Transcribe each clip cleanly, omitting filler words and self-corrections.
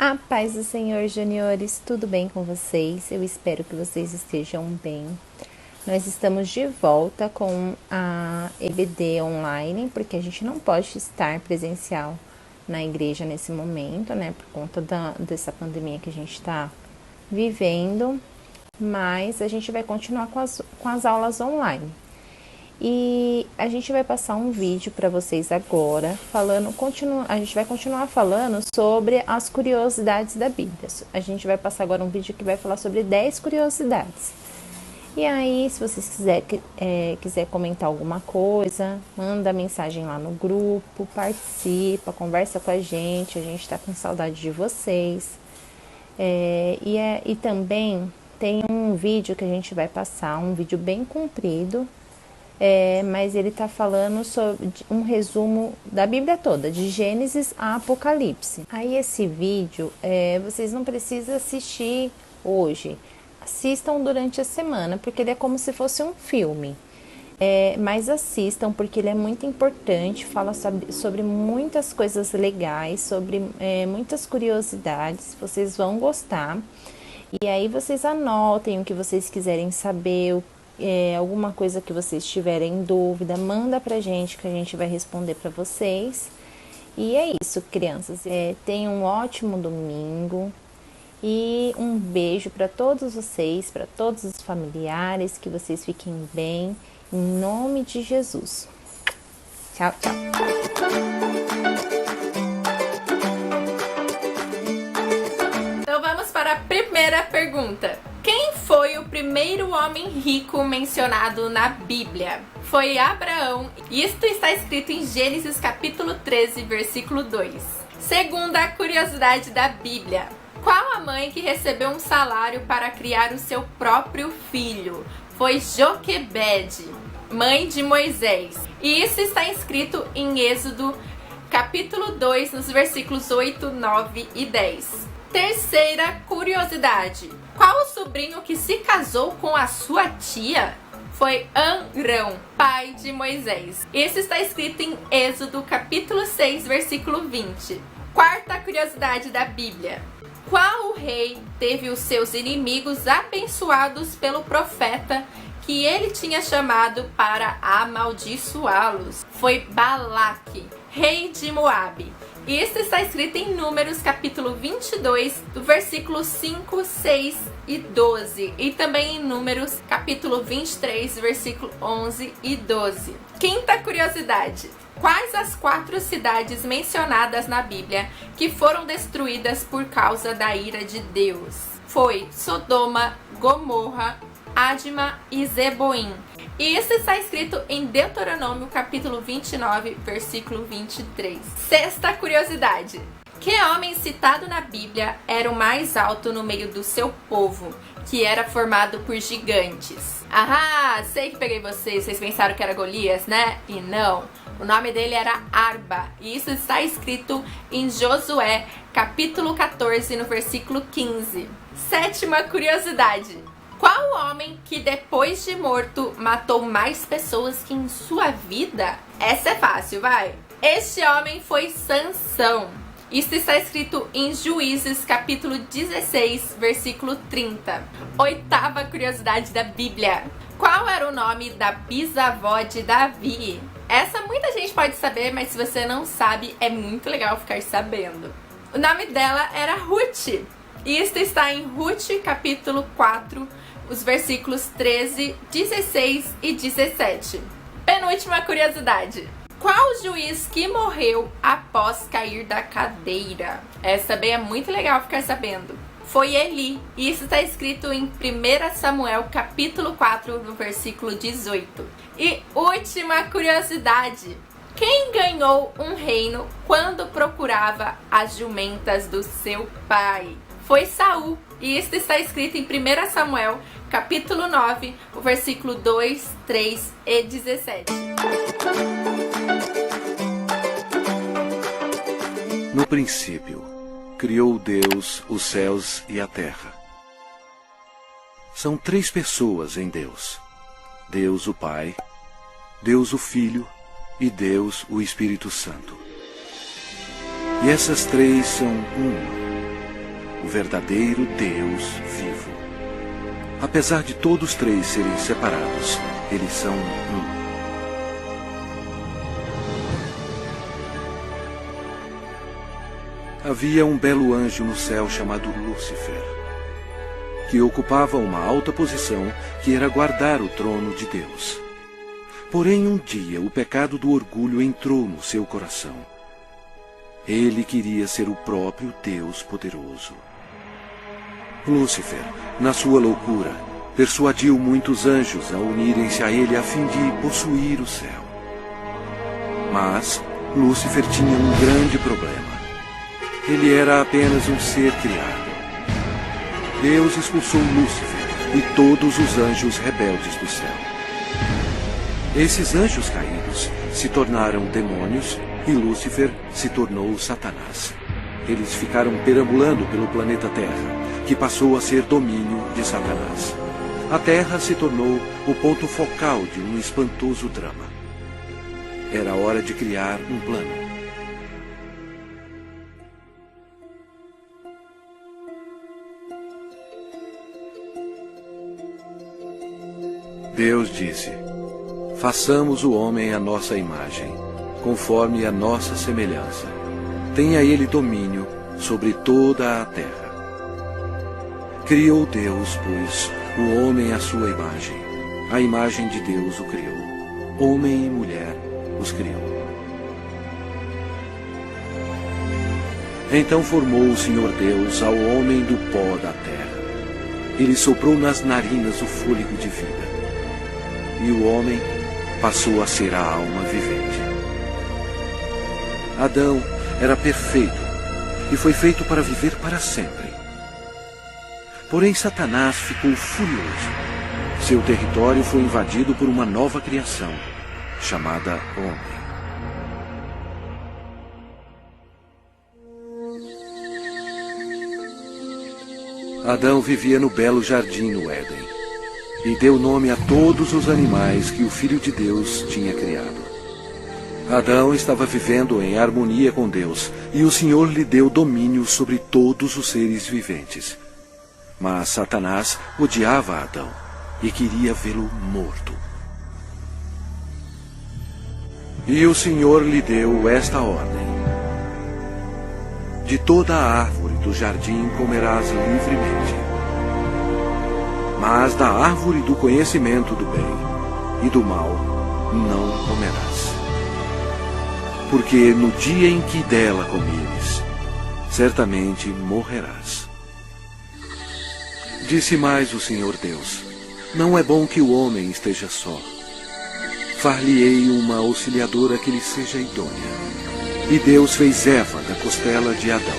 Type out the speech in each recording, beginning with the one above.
A paz do Senhor, juniores, tudo bem com vocês? Eu espero que vocês estejam bem. Nós estamos de volta com a EBD online, porque a gente não pode estar presencial na igreja nesse momento, né? Por conta dessa pandemia que a gente está vivendo, mas a gente vai continuar com as aulas online. E a gente vai passar um vídeo para vocês agora, a gente vai continuar falando sobre as curiosidades da Bíblia. A gente vai passar agora um vídeo que vai falar sobre 10 curiosidades. E aí, se vocês quiser comentar alguma coisa, manda mensagem lá no grupo, participa, conversa com a gente está com saudade de vocês. E também tem um vídeo que a gente vai passar, um vídeo bem comprido, mas ele está falando sobre um resumo da Bíblia toda, de Gênesis a Apocalipse. Aí esse vídeo, vocês não precisam assistir hoje, assistam durante a semana, porque ele é como se fosse um filme. Mas assistam, porque ele é muito importante, fala sobre muitas coisas legais, sobre muitas curiosidades, vocês vão gostar. E aí vocês anotem o que vocês quiserem saber, alguma coisa que vocês tiverem dúvida, manda pra gente que a gente vai responder pra vocês. E é isso, crianças. Tenham um ótimo domingo e um beijo para todos vocês, para todos os familiares, que vocês fiquem bem, em nome de Jesus. Tchau, tchau. Então vamos para a primeira pergunta. Quem foi o primeiro homem rico mencionado na Bíblia? Foi Abraão. Isto está escrito em Gênesis capítulo 13, versículo 2. Segunda curiosidade da Bíblia. Qual a mãe que recebeu um salário para criar o seu próprio filho? Foi Joquebede, mãe de Moisés. E isso está escrito em Êxodo capítulo 2, nos versículos 8, 9 e 10. Terceira curiosidade. Qual o sobrinho que se casou com a sua tia? Foi Amrão, pai de Moisés. Isso está escrito em Êxodo capítulo 6, versículo 20. Quarta curiosidade da Bíblia. Qual rei teve os seus inimigos abençoados pelo profeta que ele tinha chamado para amaldiçoá-los? Foi Balaque, rei de Moabe. E isso está escrito em Números capítulo 22, do versículo 5, 6 e 12. E também em Números capítulo 23, versículo 11 e 12. Quinta curiosidade. Quais as 4 cidades mencionadas na Bíblia que foram destruídas por causa da ira de Deus? Foi Sodoma, Gomorra, Adma e Zeboim. E isso está escrito em Deuteronômio capítulo 29, versículo 23. Sexta curiosidade. Que homem citado na Bíblia era o mais alto no meio do seu povo, que era formado por gigantes? Ahá, sei que peguei vocês pensaram que era Golias, né? E não, o nome dele era Arba, e isso está escrito em Josué, capítulo 14, no versículo 15. Sétima curiosidade. Qual homem que depois de morto matou mais pessoas que em sua vida? Essa é fácil, vai. Este homem foi Sansão. Isso está escrito em Juízes, capítulo 16, versículo 30. Oitava curiosidade da Bíblia. Qual era o nome da bisavó de Davi? Essa muita gente pode saber, mas se você não sabe, é muito legal ficar sabendo. O nome dela era Ruth. Isso está em Ruth, capítulo 4, os versículos 13, 16 e 17. Penúltima curiosidade. Qual juiz que morreu após cair da cadeira? Essa também é muito legal ficar sabendo. Foi Eli. E isso está escrito em 1 Samuel, capítulo 4, no versículo 18. E última curiosidade. Quem ganhou um reino quando procurava as jumentas do seu pai? Foi Saul. E isso está escrito em 1 Samuel, capítulo 9, o versículo 2, 3 e 17. No princípio, criou Deus os céus e a terra. São 3 pessoas em Deus: Deus o Pai, Deus o Filho e Deus o Espírito Santo. E essas 3 são uma. o verdadeiro Deus vivo. Apesar de todos três serem separados, eles são um. Havia um belo anjo no céu chamado Lúcifer, que ocupava uma alta posição que era guardar o trono de Deus. Porém, um dia, o pecado do orgulho entrou no seu coração. Ele queria ser o próprio Deus poderoso. Lúcifer, na sua loucura, persuadiu muitos anjos a unirem-se a ele a fim de possuir o céu. Mas Lúcifer tinha um grande problema. Ele era apenas um ser criado. Deus expulsou Lúcifer e todos os anjos rebeldes do céu. Esses anjos caídos se tornaram demônios e Lúcifer se tornou Satanás. Eles ficaram perambulando pelo planeta Terra, que passou a ser domínio de Satanás. A Terra se tornou o ponto focal de um espantoso drama. Era hora de criar um plano. Deus disse: façamos o homem à nossa imagem, conforme a nossa semelhança. Tenha ele domínio sobre toda a terra. Criou Deus, pois, o homem à sua imagem. A imagem de Deus o criou. Homem e mulher os criou. Então formou o Senhor Deus ao homem do pó da terra. Ele soprou nas narinas o fôlego de vida. E o homem passou a ser a alma vivente. Adão era perfeito e foi feito para viver para sempre. Porém, Satanás ficou furioso. Seu território foi invadido por uma nova criação, chamada homem. Adão vivia no belo jardim no Éden e deu nome a todos os animais que o Filho de Deus tinha criado. Adão estava vivendo em harmonia com Deus e o Senhor lhe deu domínio sobre todos os seres viventes. Mas Satanás odiava Adão e queria vê-lo morto. E o Senhor lhe deu esta ordem: de toda a árvore do jardim comerás livremente, mas da árvore do conhecimento do bem e do mal não comerás. Porque no dia em que dela comeres, certamente morrerás. Disse mais o Senhor Deus: não é bom que o homem esteja só. Far-lhe-ei uma auxiliadora que lhe seja idônea. E Deus fez Eva da costela de Adão.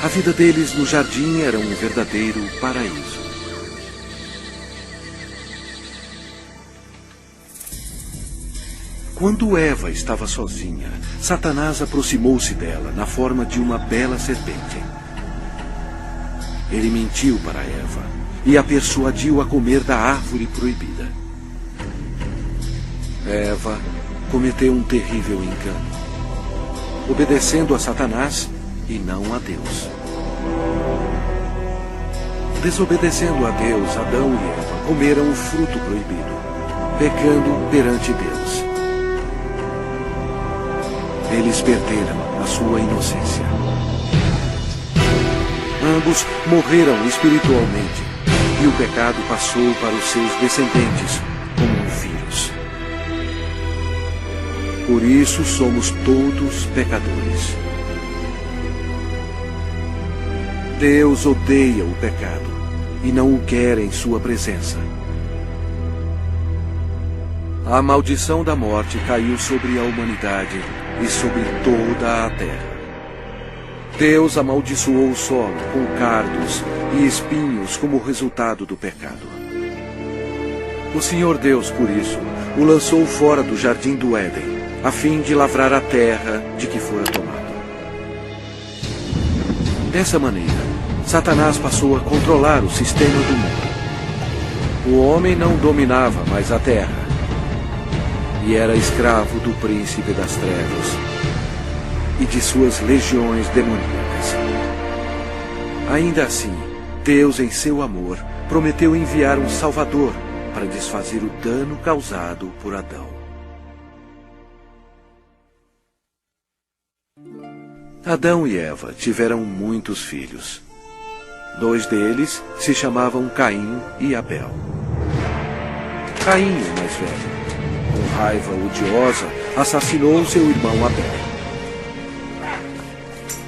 A vida deles no jardim era um verdadeiro paraíso. Quando Eva estava sozinha, Satanás aproximou-se dela na forma de uma bela serpente. Ele mentiu para Eva e a persuadiu a comer da árvore proibida. Eva cometeu um terrível engano, obedecendo a Satanás e não a Deus. Desobedecendo a Deus, Adão e Eva comeram o fruto proibido, pecando perante Deus. Eles perderam a sua inocência. Ambos morreram espiritualmente e o pecado passou para os seus descendentes como um vírus. Por isso somos todos pecadores. Deus odeia o pecado e não o quer em sua presença. A maldição da morte caiu sobre a humanidade e sobre toda a terra. Deus amaldiçoou o solo com cardos e espinhos como resultado do pecado. O Senhor Deus, por isso, o lançou fora do jardim do Éden, a fim de lavrar a terra de que fora tomado. Dessa maneira, Satanás passou a controlar o sistema do mundo. O homem não dominava mais a terra e era escravo do príncipe das trevas e de suas legiões demoníacas. Ainda assim, Deus, em seu amor, prometeu enviar um Salvador para desfazer o dano causado por Adão. Adão e Eva tiveram muitos filhos. 2 deles se chamavam Caim e Abel. Caim, o mais velho, com raiva odiosa, assassinou seu irmão Abel.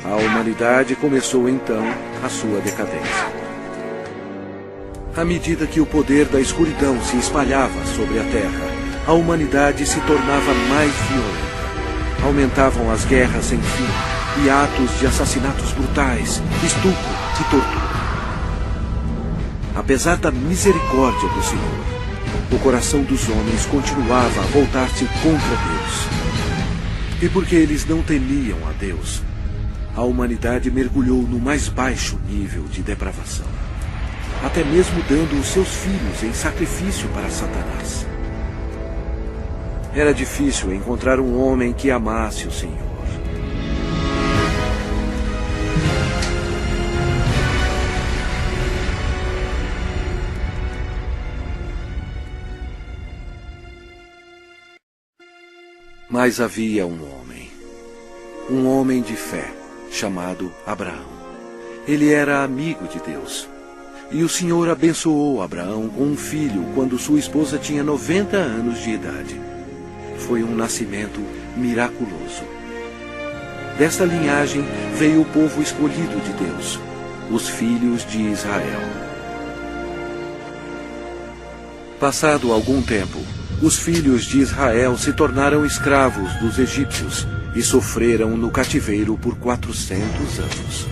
A humanidade começou então a sua decadência. À medida que o poder da escuridão se espalhava sobre a terra, a humanidade se tornava mais violenta. Aumentavam as guerras sem fim e atos de assassinatos brutais, estupro e tortura. Apesar da misericórdia do Senhor, o coração dos homens continuava a voltar-se contra Deus. E porque eles não temiam a Deus, a humanidade mergulhou no mais baixo nível de depravação, até mesmo dando os seus filhos em sacrifício para Satanás. Era difícil encontrar um homem que amasse o Senhor. Mas havia um homem de fé, chamado Abraão. Ele era amigo de Deus. E o Senhor abençoou Abraão com um filho quando sua esposa tinha 90 anos de idade. Foi um nascimento miraculoso. Desta linhagem veio o povo escolhido de Deus, os filhos de Israel. Passado algum tempo, os filhos de Israel se tornaram escravos dos egípcios e sofreram no cativeiro por 400 anos.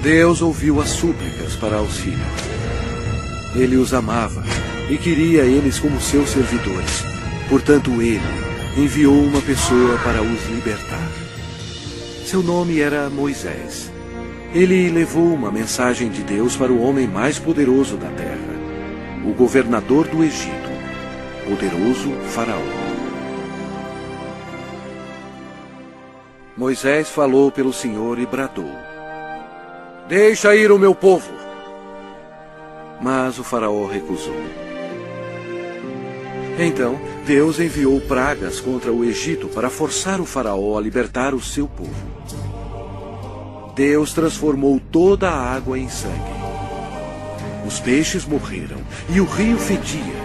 Deus ouviu as súplicas para auxílio. Ele os amava e queria eles como seus servidores. Portanto, ele enviou uma pessoa para os libertar. Seu nome era Moisés. Ele levou uma mensagem de Deus para o homem mais poderoso da terra, o governador do Egito, poderoso Faraó. Moisés falou pelo Senhor e bradou: "Deixa ir o meu povo." Mas o Faraó recusou. Então, Deus enviou pragas contra o Egito para forçar o Faraó a libertar o seu povo. Deus transformou toda a água em sangue. Os peixes morreram e o rio fedia.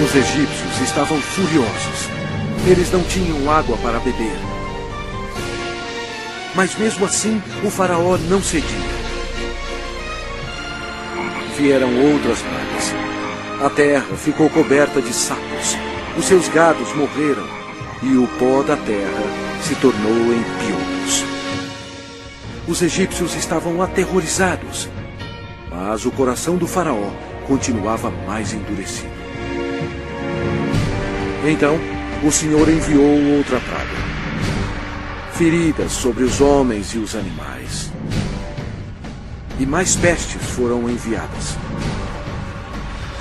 Os egípcios estavam furiosos. Eles não tinham água para beber. Mas mesmo assim, o Faraó não cedia. Vieram outras pragas. A terra ficou coberta de sapos. Os seus gados morreram e o pó da terra se tornou em piolhos. Os egípcios estavam aterrorizados, mas o coração do Faraó continuava mais endurecido. Então, o Senhor enviou outra praga. Feridas sobre os homens e os animais. E mais pestes foram enviadas.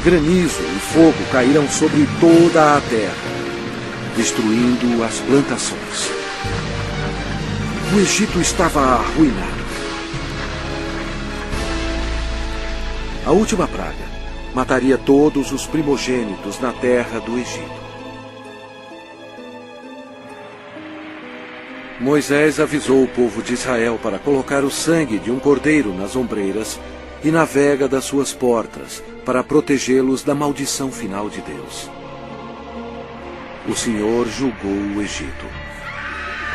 Granizo e fogo caíram sobre toda a terra, destruindo as plantações. O Egito estava arruinado. A última praga mataria todos os primogênitos na terra do Egito. Moisés avisou o povo de Israel para colocar o sangue de um cordeiro nas ombreiras e na vega das suas portas, para protegê-los da maldição final de Deus. O Senhor julgou o Egito.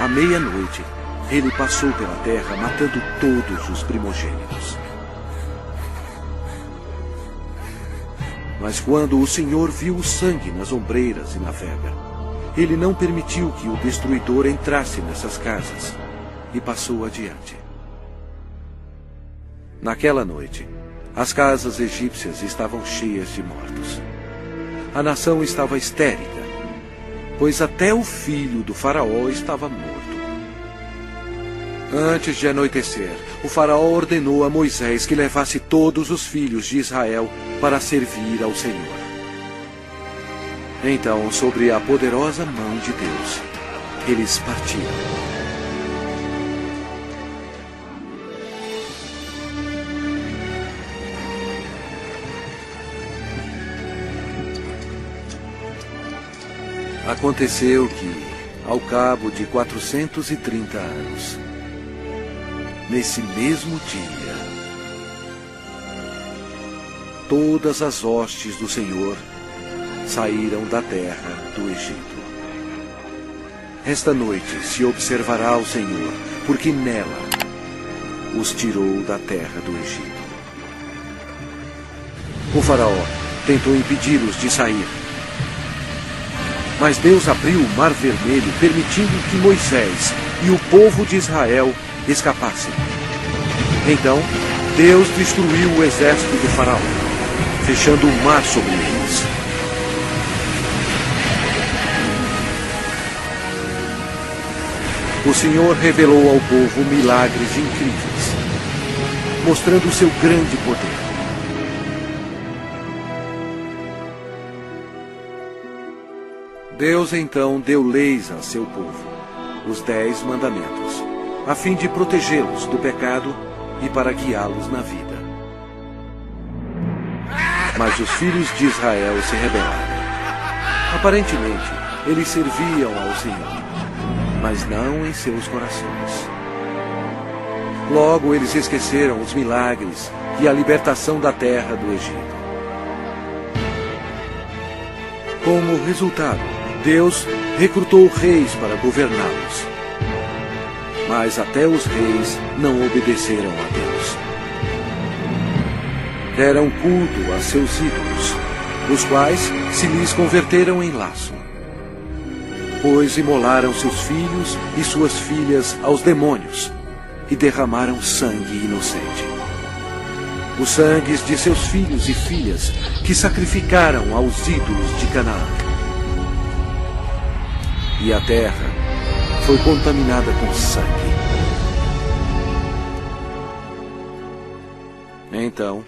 À meia-noite, ele passou pela terra matando todos os primogênitos. Mas quando o Senhor viu o sangue nas ombreiras e na vega, ele não permitiu que o destruidor entrasse nessas casas e passou adiante. Naquela noite, as casas egípcias estavam cheias de mortos. A nação estava histérica, pois até o filho do Faraó estava morto. Antes de anoitecer, o Faraó ordenou a Moisés que levasse todos os filhos de Israel para servir ao Senhor. Então, sobre a poderosa mão de Deus, eles partiram. Aconteceu que, ao cabo de 430 anos, nesse mesmo dia, todas as hostes do Senhor saíram da terra do Egito. Esta noite se observará o Senhor, porque nela os tirou da terra do Egito. O faraó tentou impedi-los de sair, mas Deus abriu o Mar Vermelho, permitindo que Moisés e o povo de Israel escapassem. Então, Deus destruiu o exército do faraó, fechando o mar sobre eles. O Senhor revelou ao povo milagres incríveis, mostrando o seu grande poder. Deus então deu leis a seu povo, os 10 mandamentos, a fim de protegê-los do pecado e para guiá-los na vida. Mas os filhos de Israel se rebelaram. Aparentemente, eles serviam ao Senhor, mas não em seus corações. Logo eles esqueceram os milagres e a libertação da terra do Egito. Como resultado, Deus recrutou reis para governá-los. Mas até os reis não obedeceram a Deus. Deram culto a seus ídolos, os quais se lhes converteram em laço. Pois imolaram seus filhos e suas filhas aos demônios e derramaram sangue inocente. Os sangues de seus filhos e filhas que sacrificaram aos ídolos de Canaã. E a terra foi contaminada com sangue. Então,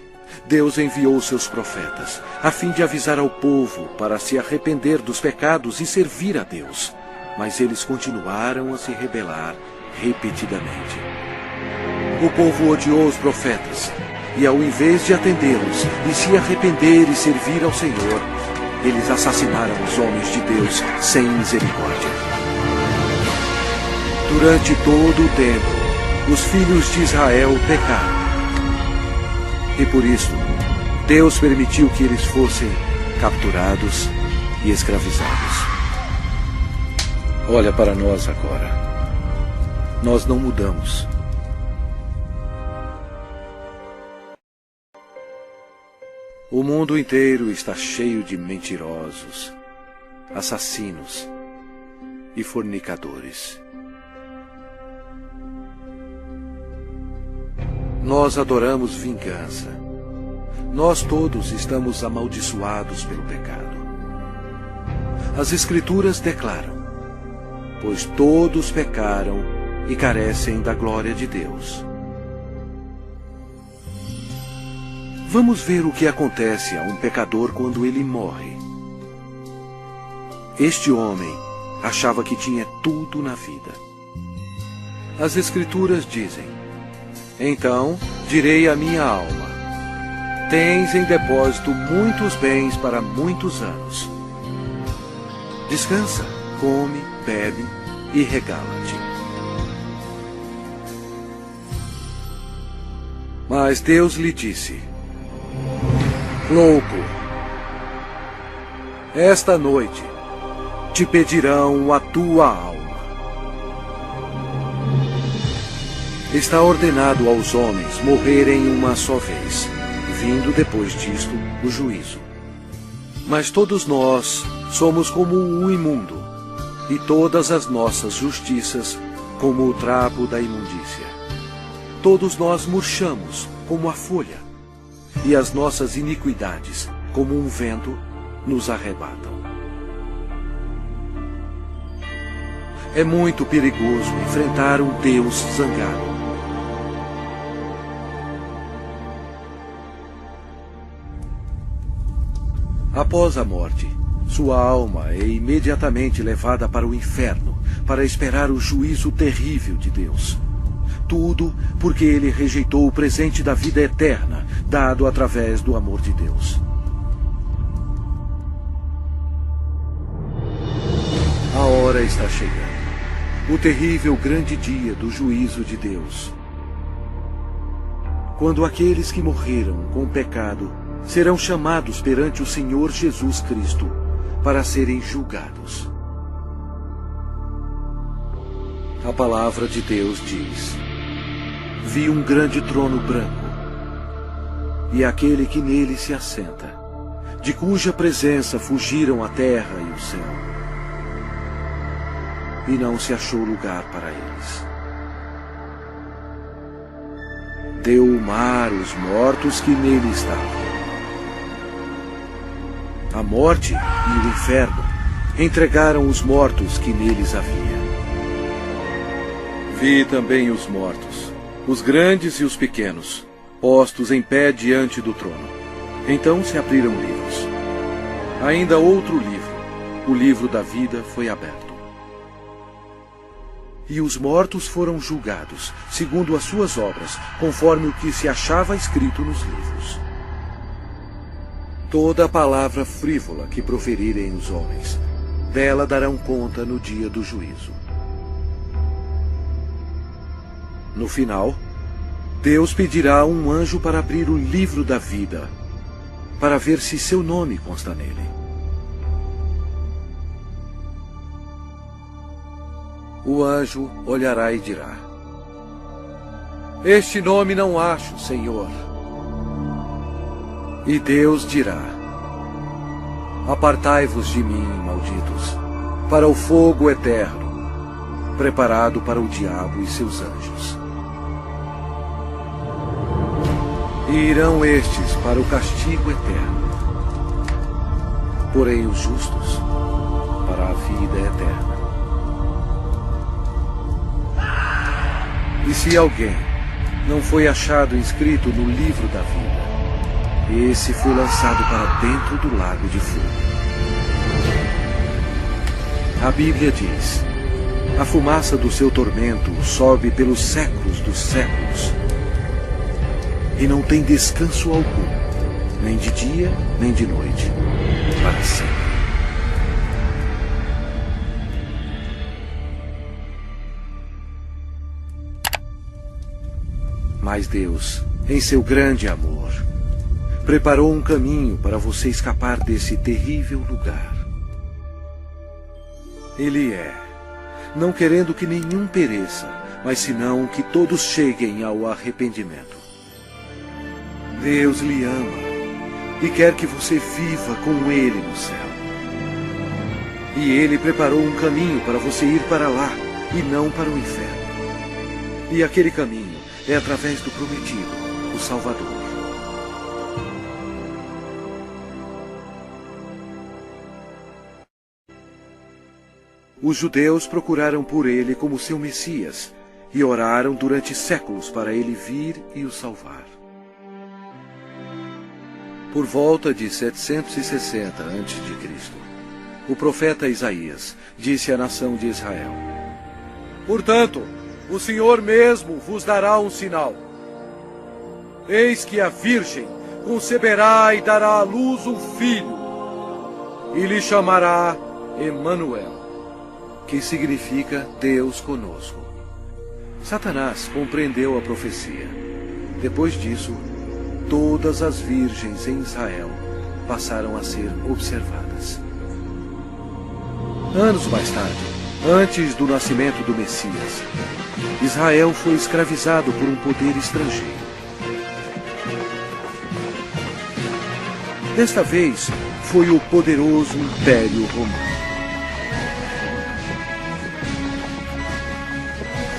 Deus enviou seus profetas, a fim de avisar ao povo para se arrepender dos pecados e servir a Deus. Mas eles continuaram a se rebelar repetidamente. O povo odiou os profetas, e ao invés de atendê-los e se arrepender e servir ao Senhor, eles assassinaram os homens de Deus sem misericórdia. Durante todo o tempo, os filhos de Israel pecaram. E por isso, Deus permitiu que eles fossem capturados e escravizados. Olha para nós agora. Nós não mudamos. O mundo inteiro está cheio de mentirosos, assassinos e fornicadores. Nós adoramos vingança. Nós todos estamos amaldiçoados pelo pecado. As Escrituras declaram: pois todos pecaram e carecem da glória de Deus. Vamos ver o que acontece a um pecador quando ele morre. Este homem achava que tinha tudo na vida. As Escrituras dizem: então direi à minha alma: tens em depósito muitos bens para muitos anos. Descansa, come, bebe e regala-te. Mas Deus lhe disse: louco, esta noite te pedirão a tua alma. Está ordenado aos homens morrerem uma só vez, vindo depois disto o juízo. Mas todos nós somos como o imundo, e todas as nossas justiças como o trapo da imundícia. Todos nós murchamos como a folha, e as nossas iniquidades, como um vento, nos arrebatam. É muito perigoso enfrentar um Deus zangado. Após a morte, sua alma é imediatamente levada para o inferno, para esperar o juízo terrível de Deus. Tudo porque ele rejeitou o presente da vida eterna, dado através do amor de Deus. hora está chegando, o terrível grande dia do juízo de Deus, quando aqueles que morreram com o pecado serão chamados perante o Senhor Jesus Cristo para serem julgados. A palavra de Deus diz: vi um grande trono branco, e aquele que nele se assenta, de cuja presença fugiram a terra e o céu, e não se achou lugar para eles. Deu o mar os mortos que nele estavam. A morte e o inferno entregaram os mortos que neles havia. Vi também os mortos, os grandes e os pequenos, postos em pé diante do trono. Então se abriram livros. Ainda outro livro, o livro da vida, foi aberto. E os mortos foram julgados, segundo as suas obras, conforme o que se achava escrito nos livros. Toda palavra frívola que proferirem os homens, dela darão conta no dia do juízo. No final, Deus pedirá a um anjo para abrir o livro da vida, para ver se seu nome consta nele. O anjo olhará e dirá: este nome não acho, Senhor. E Deus dirá: apartai-vos de mim, malditos, para o fogo eterno, preparado para o diabo e seus anjos. E irão estes para o castigo eterno, porém os justos para a vida eterna. E se alguém não foi achado inscrito no livro da vida, esse foi lançado para dentro do lago de fogo. A Bíblia diz: a fumaça do seu tormento sobe pelos séculos dos séculos, e não tem descanso algum, nem de dia, nem de noite, para sempre. Mas Deus, em seu grande amor, preparou um caminho para você escapar desse terrível lugar. Ele não querendo que nenhum pereça, mas senão que todos cheguem ao arrependimento. Deus lhe ama e quer que você viva com Ele no céu. E Ele preparou um caminho para você ir para lá e não para o inferno. E aquele caminho é através do prometido, o Salvador. Os judeus procuraram por ele como seu Messias e oraram durante séculos para ele vir e o salvar. Por volta de 760 a.C., o profeta Isaías disse à nação de Israel: portanto, o Senhor mesmo vos dará um sinal. Eis que a virgem conceberá e dará à luz um filho, e lhe chamará Emanuel, que significa Deus conosco. Satanás compreendeu a profecia. Depois disso, todas as virgens em Israel passaram a ser observadas. Anos mais tarde, antes do nascimento do Messias, Israel foi escravizado por um poder estrangeiro. Desta vez, foi o poderoso Império Romano.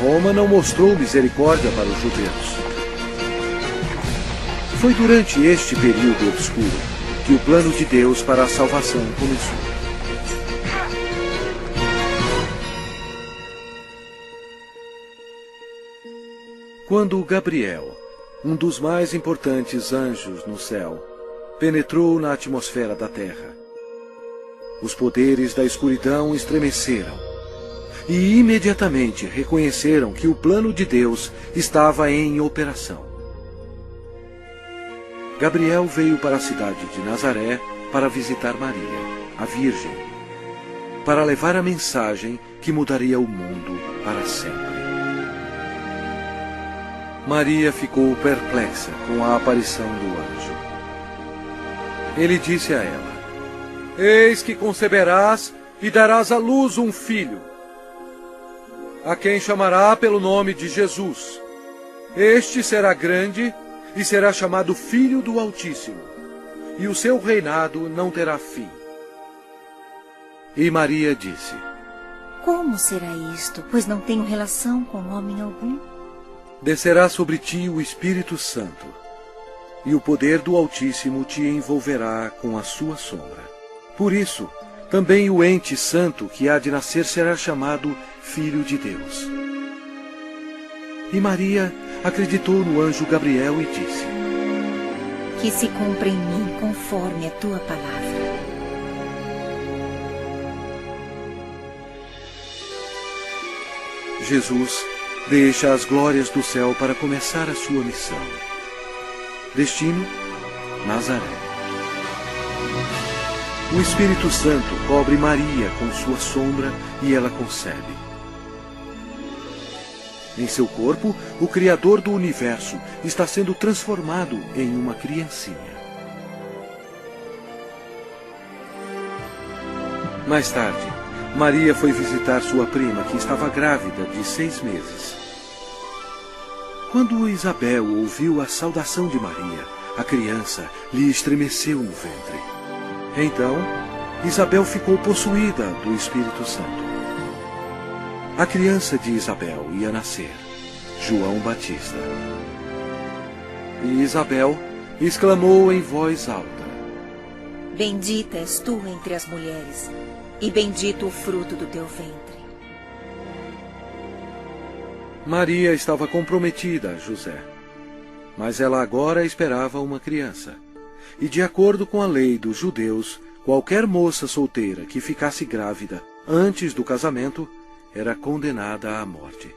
Roma não mostrou misericórdia para os judeus. Foi durante este período obscuro que o plano de Deus para a salvação começou. Quando Gabriel, um dos mais importantes anjos no céu, penetrou na atmosfera da terra, os poderes da escuridão estremeceram e imediatamente reconheceram que o plano de Deus estava em operação. Gabriel veio para a cidade de Nazaré para visitar Maria, a Virgem, para levar a mensagem que mudaria o mundo para sempre. Maria ficou perplexa com a aparição do anjo. Ele disse a ela: Eis que conceberás e darás à luz um filho, a quem chamará pelo nome de Jesus. Este será grande e será chamado Filho do Altíssimo, e o seu reinado não terá fim. E Maria disse: Como será isto, pois não tenho relação com homem algum? Descerá sobre ti o Espírito Santo, e o poder do Altíssimo te envolverá com a sua sombra. Por isso, também o ente santo que há de nascer será chamado Filho de Deus. E Maria acreditou no anjo Gabriel e disse: Que se cumpra em mim conforme a tua palavra. Jesus deixa as glórias do céu para começar a sua missão. Destino: Nazaré. O Espírito Santo cobre Maria com sua sombra e ela concebe. Em seu corpo, o Criador do universo está sendo transformado em uma criancinha. Mais tarde, Maria foi visitar sua prima, que estava grávida de 6 meses. Quando Isabel ouviu a saudação de Maria, a criança lhe estremeceu no ventre. Então, Isabel ficou possuída do Espírito Santo. A criança de Isabel ia nascer, João Batista. E Isabel exclamou em voz alta: Bendita és tu entre as mulheres, e bendito o fruto do teu ventre. Maria estava comprometida a José, mas ela agora esperava uma criança. E de acordo com a lei dos judeus, qualquer moça solteira que ficasse grávida antes do casamento era condenada à morte.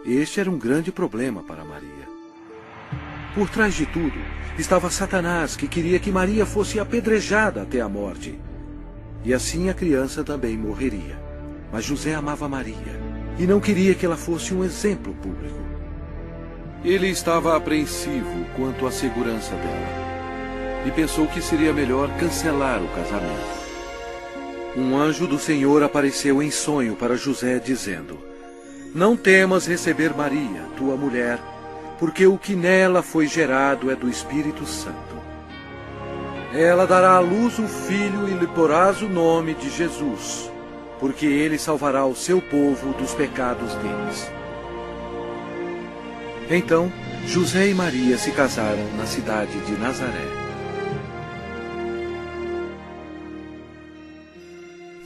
Este era um grande problema para Maria. Por trás de tudo estava Satanás, que queria que Maria fosse apedrejada até a morte. E assim a criança também morreria. Mas José amava Maria e não queria que ela fosse um exemplo público. Ele estava apreensivo quanto à segurança dela e pensou que seria melhor cancelar o casamento. Um anjo do Senhor apareceu em sonho para José, dizendo: Não temas receber Maria, tua mulher, porque o que nela foi gerado é do Espírito Santo. Ela dará à luz um filho e lhe porás o nome de Jesus, porque ele salvará o seu povo dos pecados deles. Então, José e Maria se casaram na cidade de Nazaré.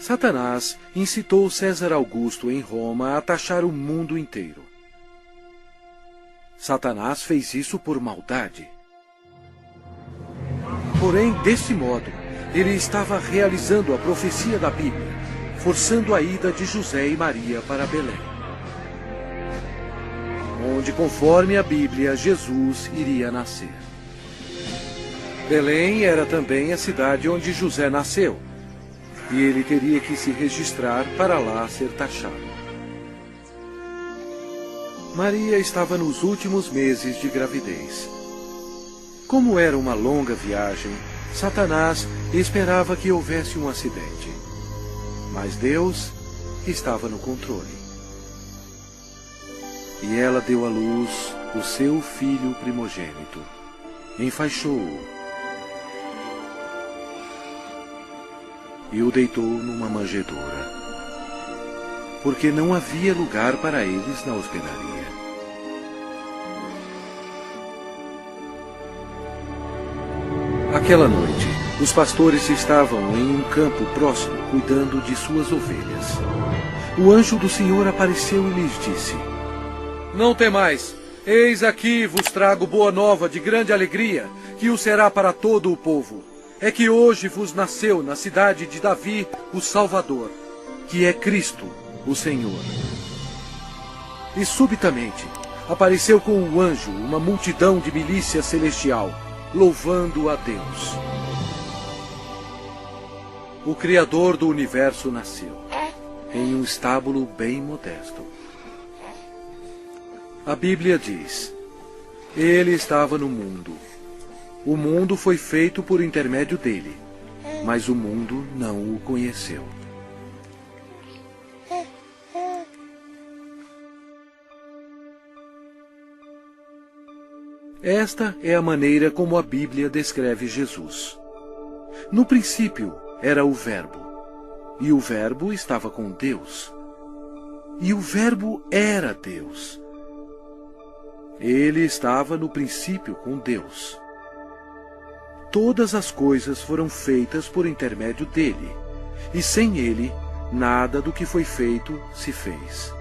Satanás incitou César Augusto em Roma a taxar o mundo inteiro. Satanás fez isso por maldade. Porém, desse modo, ele estava realizando a profecia da Bíblia, forçando a ida de José e Maria para Belém, onde, conforme a Bíblia, Jesus iria nascer. Belém era também a cidade onde José nasceu, e ele teria que se registrar para lá ser taxado. Maria estava nos últimos meses de gravidez. Como era uma longa viagem, Satanás esperava que houvesse um acidente. Mas Deus estava no controle. E ela deu à luz o seu filho primogênito. Enfaixou-o e o deitou numa manjedoura, porque não havia lugar para eles na hospedaria. Aquela noite, os pastores estavam em um campo próximo cuidando de suas ovelhas. O anjo do Senhor apareceu e lhes disse: Não temais, eis aqui vos trago boa nova de grande alegria, que o será para todo o povo. É que hoje vos nasceu na cidade de Davi o Salvador, que é Cristo, o Senhor. E subitamente apareceu com o anjo uma multidão de milícia celestial, louvando a Deus. O Criador do universo nasceu. em um estábulo bem modesto. A Bíblia diz: Ele estava no mundo. O mundo foi feito por intermédio dele, mas o mundo não o conheceu. Esta é a maneira como a Bíblia descreve Jesus. No princípio era o Verbo, e o Verbo estava com Deus, e o Verbo era Deus. Ele estava no princípio com Deus. Todas as coisas foram feitas por intermédio dele, e sem ele, nada do que foi feito se fez.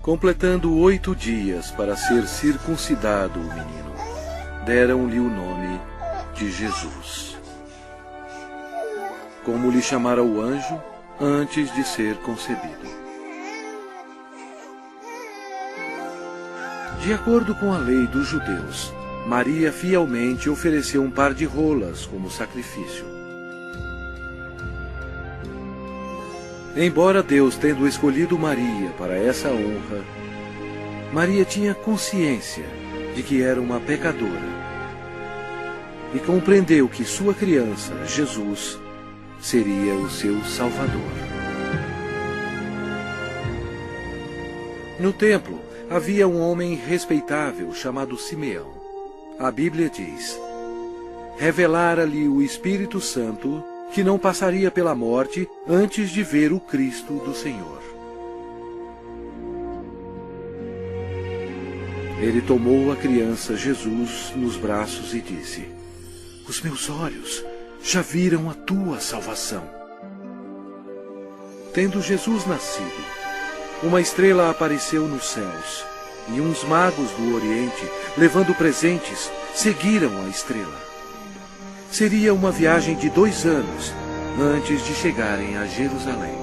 Completando 8 dias para ser circuncidado o menino, deram-lhe o nome de Jesus, como lhe chamara o anjo antes de ser concebido. De acordo com a lei dos judeus, Maria fielmente ofereceu um par de rolas como sacrifício. Embora Deus tendo escolhido Maria para essa honra, Maria tinha consciência de que era uma pecadora e compreendeu que sua criança, Jesus, seria o seu Salvador. No templo havia um homem respeitável chamado Simeão. A Bíblia diz: revelara-lhe o Espírito Santo que não passaria pela morte antes de ver o Cristo do Senhor. Ele tomou a criança Jesus nos braços e disse: os meus olhos já viram a tua salvação. Tendo Jesus nascido, uma estrela apareceu nos céus, e uns magos do Oriente, levando presentes, seguiram a estrela. Seria uma viagem de 2 anos antes de chegarem a Jerusalém.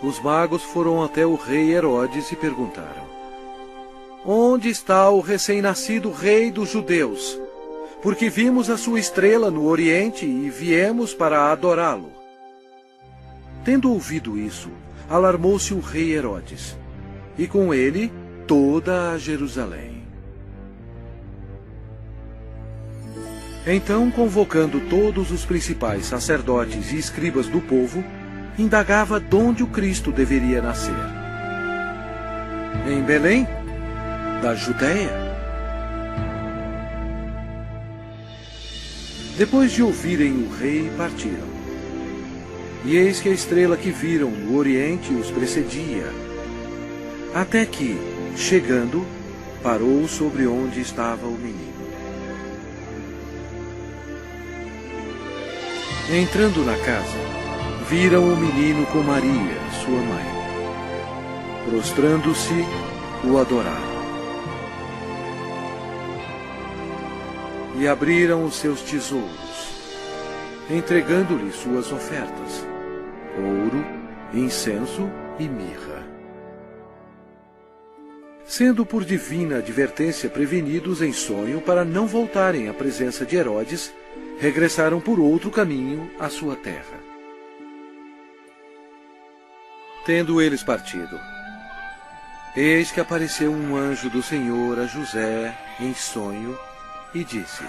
Os magos foram até o rei Herodes e perguntaram: onde está o recém-nascido rei dos judeus? Porque vimos a sua estrela no Oriente e viemos para adorá-lo. Tendo ouvido isso, alarmou-se o rei Herodes, e com ele toda a Jerusalém. Então, convocando todos os principais sacerdotes e escribas do povo, indagava donde o Cristo deveria nascer. Em Belém, da Judéia. Depois de ouvirem o rei, partiram. E eis que a estrela que viram no Oriente os precedia, até que, chegando, parou sobre onde estava o menino. Entrando na casa, viram o menino com Maria, sua mãe. Prostrando-se, o adoraram. E abriram os seus tesouros, entregando-lhe suas ofertas: ouro, incenso e mirra. Sendo por divina advertência prevenidos em sonho para não voltarem à presença de Herodes, regressaram por outro caminho à sua terra. Tendo eles partido, eis que apareceu um anjo do Senhor a José em sonho e disse: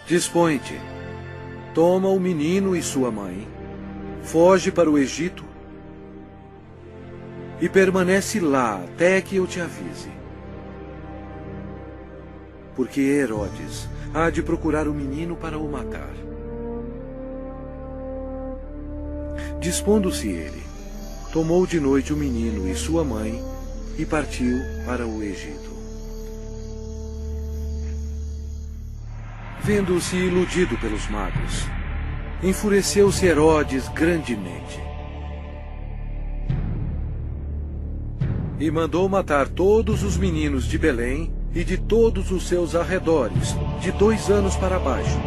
dispõe-te, toma o menino e sua mãe, foge para o Egito e permanece lá até que eu te avise. Porque Herodes há de procurar o menino para o matar. Dispondo-se ele, tomou de noite o menino e sua mãe e partiu para o Egito. Vendo-se iludido pelos magos, enfureceu-se Herodes grandemente e mandou matar todos os meninos de Belém e de todos os seus arredores, de 2 anos para baixo,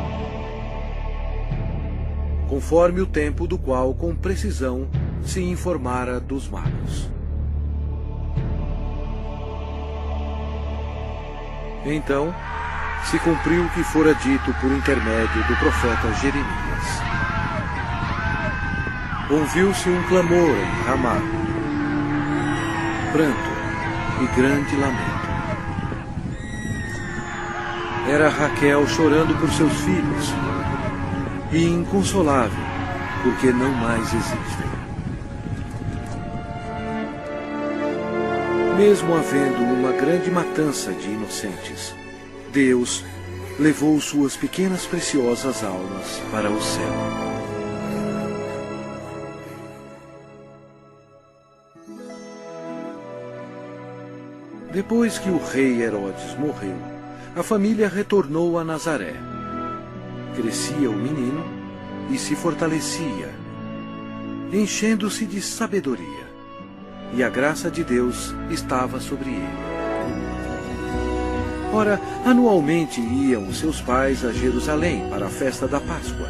conforme o tempo do qual com precisão se informara dos magos. Então, se cumpriu o que fora dito por intermédio do profeta Jeremias. Ouviu-se um clamor em Ramá, pranto e grande lamento. Era Raquel chorando por seus filhos, e inconsolável, porque não mais existem. Mesmo havendo uma grande matança de inocentes, Deus levou suas pequenas preciosas almas para o céu. Depois que o rei Herodes morreu, a família retornou a Nazaré. Crescia o menino e se fortalecia, enchendo-se de sabedoria, e a graça de Deus estava sobre ele. Ora, anualmente iam seus pais a Jerusalém para a festa da Páscoa.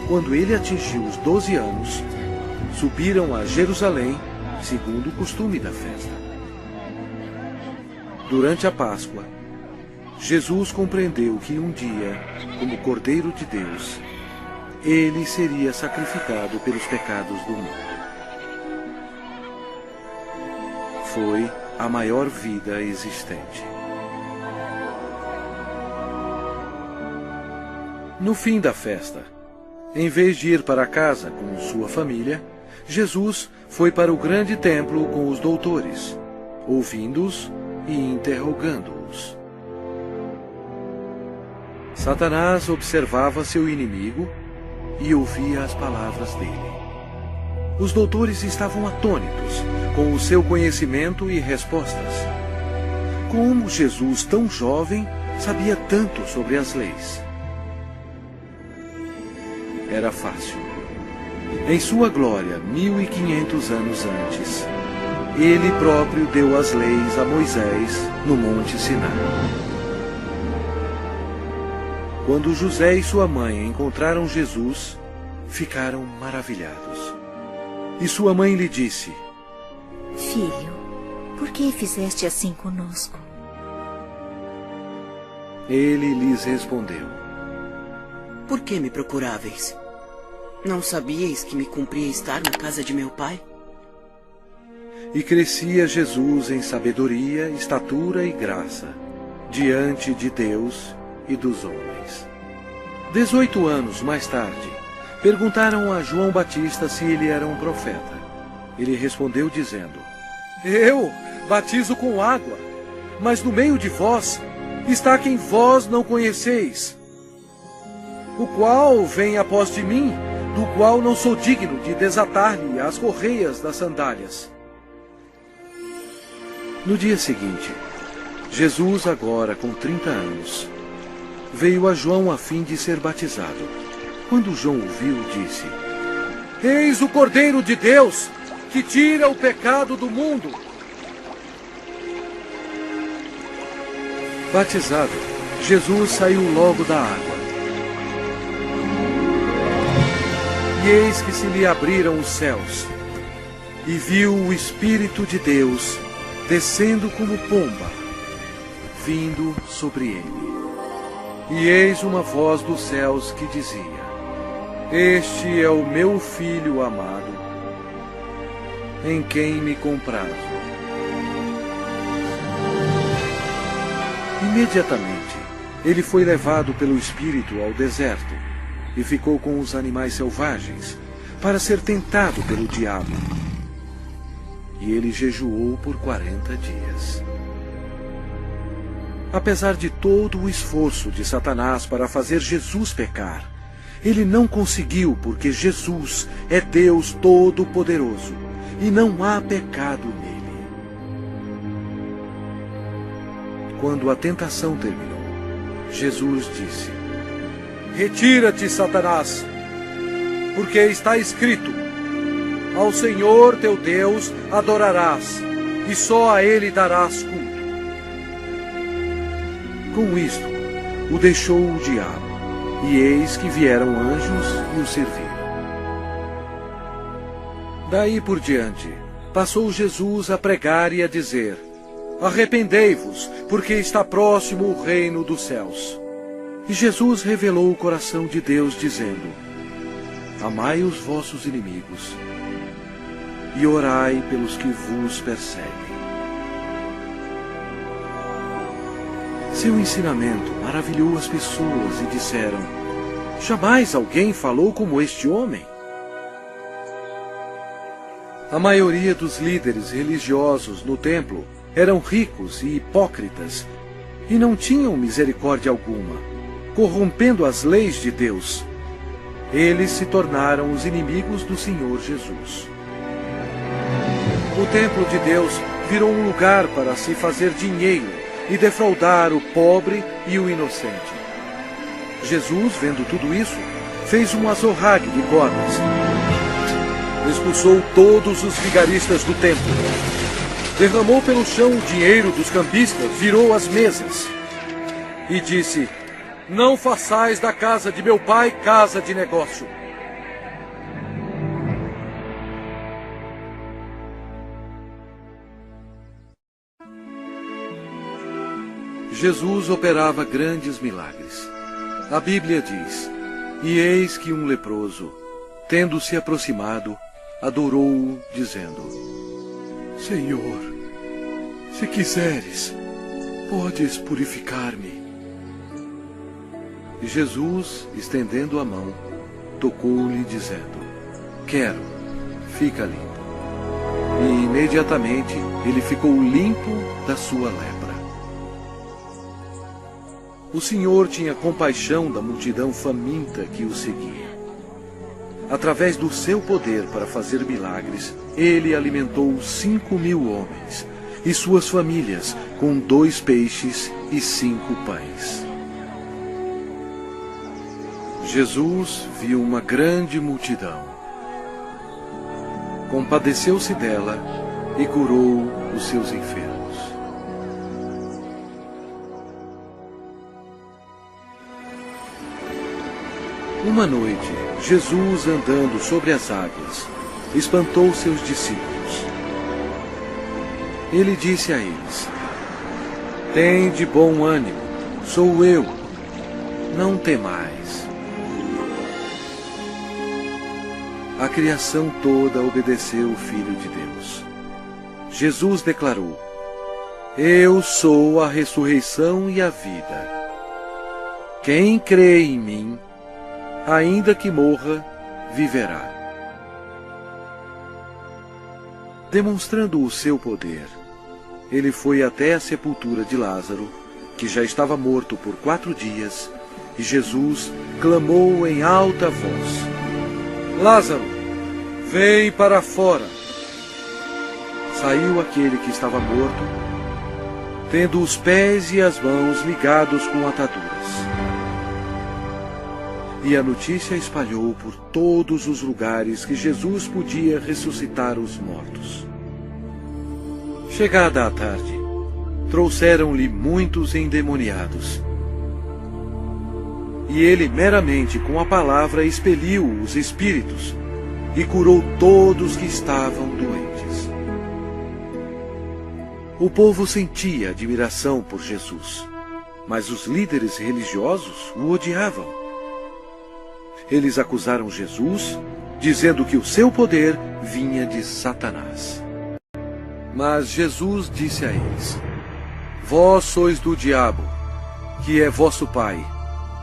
Quando ele atingiu os 12 anos, subiram a Jerusalém, segundo o costume da festa. Durante a Páscoa, Jesus compreendeu que um dia, como Cordeiro de Deus, ele seria sacrificado pelos pecados do mundo. Foi a maior vida existente. No fim da festa, em vez de ir para casa com sua família, Jesus foi para o grande templo com os doutores, ouvindo-os e interrogando-os. Satanás observava seu inimigo e ouvia as palavras dele. Os doutores estavam atônitos com o seu conhecimento e respostas. Como Jesus, tão jovem, sabia tanto sobre as leis? Era fácil. Em sua glória, 1500 anos antes, ele próprio deu as leis a Moisés no Monte Sinai. Quando José e sua mãe encontraram Jesus, ficaram maravilhados. E sua mãe lhe disse: Filho, por que fizeste assim conosco? Ele lhes respondeu: Por que me procuráveis? Não sabíeis que me cumpria estar na casa de meu pai? E crescia Jesus em sabedoria, estatura e graça, diante de Deus e dos homens. 18 anos mais tarde, perguntaram a João Batista se ele era um profeta. Ele respondeu dizendo: Eu batizo com água, mas no meio de vós está quem vós não conheceis, o qual vem após de mim, do qual não sou digno de desatar-lhe as correias das sandálias. No dia seguinte, Jesus, agora com 30 anos, veio a João a fim de ser batizado. Quando João o viu, disse: Eis o Cordeiro de Deus, que tira o pecado do mundo. Batizado, Jesus saiu logo da água. E eis que se lhe abriram os céus, e viu o Espírito de Deus descendo como pomba, vindo sobre ele. E eis uma voz dos céus que dizia: Este é o meu Filho amado, em quem me comprazo. Imediatamente, ele foi levado pelo Espírito ao deserto e ficou com os animais selvagens para ser tentado pelo diabo. E ele jejuou por 40 dias. Apesar de todo o esforço de Satanás para fazer Jesus pecar, ele não conseguiu, porque Jesus é Deus Todo-Poderoso e não há pecado nele. Quando a tentação terminou, Jesus disse: Retira-te, Satanás, porque está escrito: Ao Senhor teu Deus adorarás, e só a Ele darás culto. Com isto, o deixou o diabo, e eis que vieram anjos e o serviram. Daí por diante, passou Jesus a pregar e a dizer: arrependei-vos, porque está próximo o reino dos céus. E Jesus revelou o coração de Deus, dizendo: amai os vossos inimigos e orai pelos que vos perseguem. Seu ensinamento maravilhou as pessoas e disseram: jamais alguém falou como este homem. A maioria dos líderes religiosos no templo eram ricos e hipócritas e não tinham misericórdia alguma, corrompendo as leis de Deus. Eles se tornaram os inimigos do Senhor Jesus. O templo de Deus virou um lugar para se fazer dinheiro e defraudar o pobre e o inocente. Jesus, vendo tudo isso, fez um azorrague de cordas. Expulsou todos os vigaristas do templo. Derramou pelo chão o dinheiro dos cambistas, virou as mesas. E disse: não façais da casa de meu pai casa de negócio. Jesus operava grandes milagres. A Bíblia diz: e eis que um leproso, tendo se aproximado, adorou-o, dizendo: Senhor, se quiseres, podes purificar-me. E Jesus, estendendo a mão, tocou-lhe, dizendo: quero, fica limpo. E imediatamente ele ficou limpo da sua lepra. O Senhor tinha compaixão da multidão faminta que o seguia. Através do seu poder para fazer milagres, ele alimentou 5.000 homens e suas famílias com 2 peixes e 5 pães. Jesus viu uma grande multidão. Compadeceu-se dela e curou os seus enfermos. Uma noite, Jesus, andando sobre as águas, espantou seus discípulos. Ele disse a eles: tende bom ânimo, sou eu, não temais. A criação toda obedeceu o Filho de Deus. Jesus declarou: eu sou a ressurreição e a vida. Quem crê em mim, ainda que morra, viverá. Demonstrando o seu poder, ele foi até a sepultura de Lázaro, que já estava morto por 4 dias, e Jesus clamou em alta voz: Lázaro, vem para fora! Saiu aquele que estava morto, tendo os pés e as mãos ligados com ataduras. E a notícia espalhou por todos os lugares que Jesus podia ressuscitar os mortos. Chegada a tarde, trouxeram-lhe muitos endemoniados. E ele meramente com a palavra expeliu os espíritos e curou todos que estavam doentes. O povo sentia admiração por Jesus, mas os líderes religiosos o odiavam. Eles acusaram Jesus, dizendo que o seu poder vinha de Satanás. Mas Jesus disse a eles: vós sois do diabo, que é vosso pai,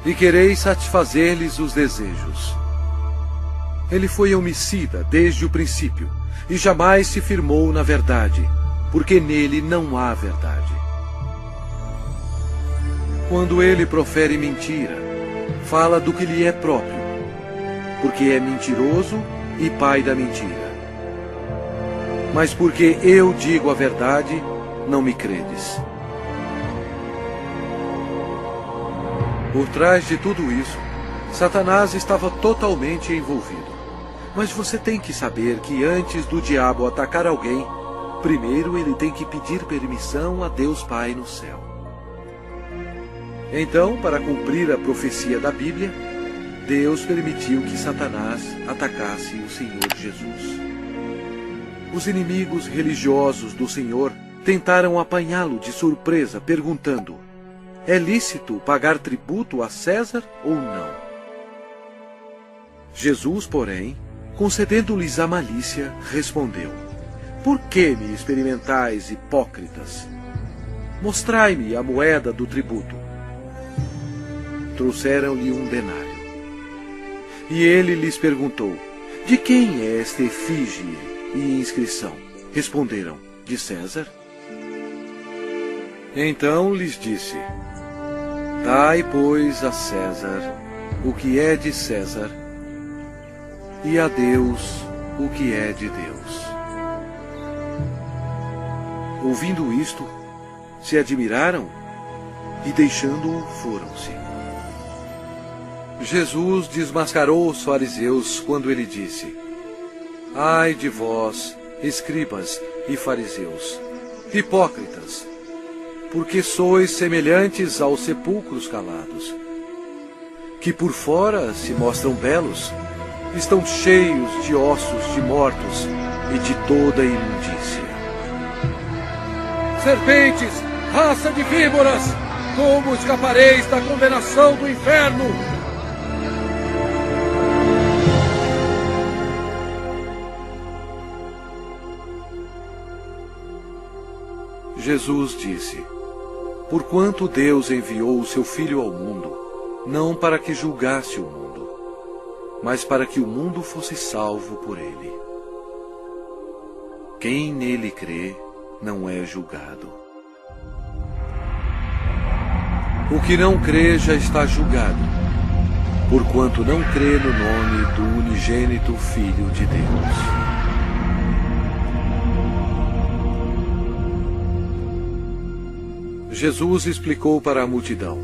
e quereis satisfazer-lhes os desejos. Ele foi homicida desde o princípio, e jamais se firmou na verdade, porque nele não há verdade. Quando ele profere mentira, fala do que lhe é próprio, porque é mentiroso e pai da mentira. Mas porque eu digo a verdade, não me credes. Por trás de tudo isso, Satanás estava totalmente envolvido. Mas você tem que saber que antes do diabo atacar alguém, primeiro ele tem que pedir permissão a Deus Pai no céu. Então, para cumprir a profecia da Bíblia, Deus permitiu que Satanás atacasse o Senhor Jesus. Os inimigos religiosos do Senhor tentaram apanhá-lo de surpresa, perguntando: é lícito pagar tributo a César ou não? Jesus, porém, concedendo-lhes a malícia, respondeu: por que me experimentais, hipócritas? Mostrai-me a moeda do tributo. Trouxeram-lhe um denário. E ele lhes perguntou: de quem é esta efígie e inscrição? Responderam: de César. Então lhes disse: dai, pois, a César o que é de César, e a Deus o que é de Deus. Ouvindo isto, se admiraram e, deixando-o, foram-se. Jesus desmascarou os fariseus quando ele disse: ai de vós, escribas e fariseus, hipócritas, porque sois semelhantes aos sepulcros calados, que por fora se mostram belos, estão cheios de ossos de mortos e de toda imundícia. Serpentes, raça de víboras, como escapareis da condenação do inferno? Jesus disse: porquanto Deus enviou o seu Filho ao mundo, não para que julgasse o mundo, mas para que o mundo fosse salvo por ele. Quem nele crê não é julgado. O que não crê já está julgado, porquanto não crê no nome do unigênito Filho de Deus. Jesus explicou para a multidão: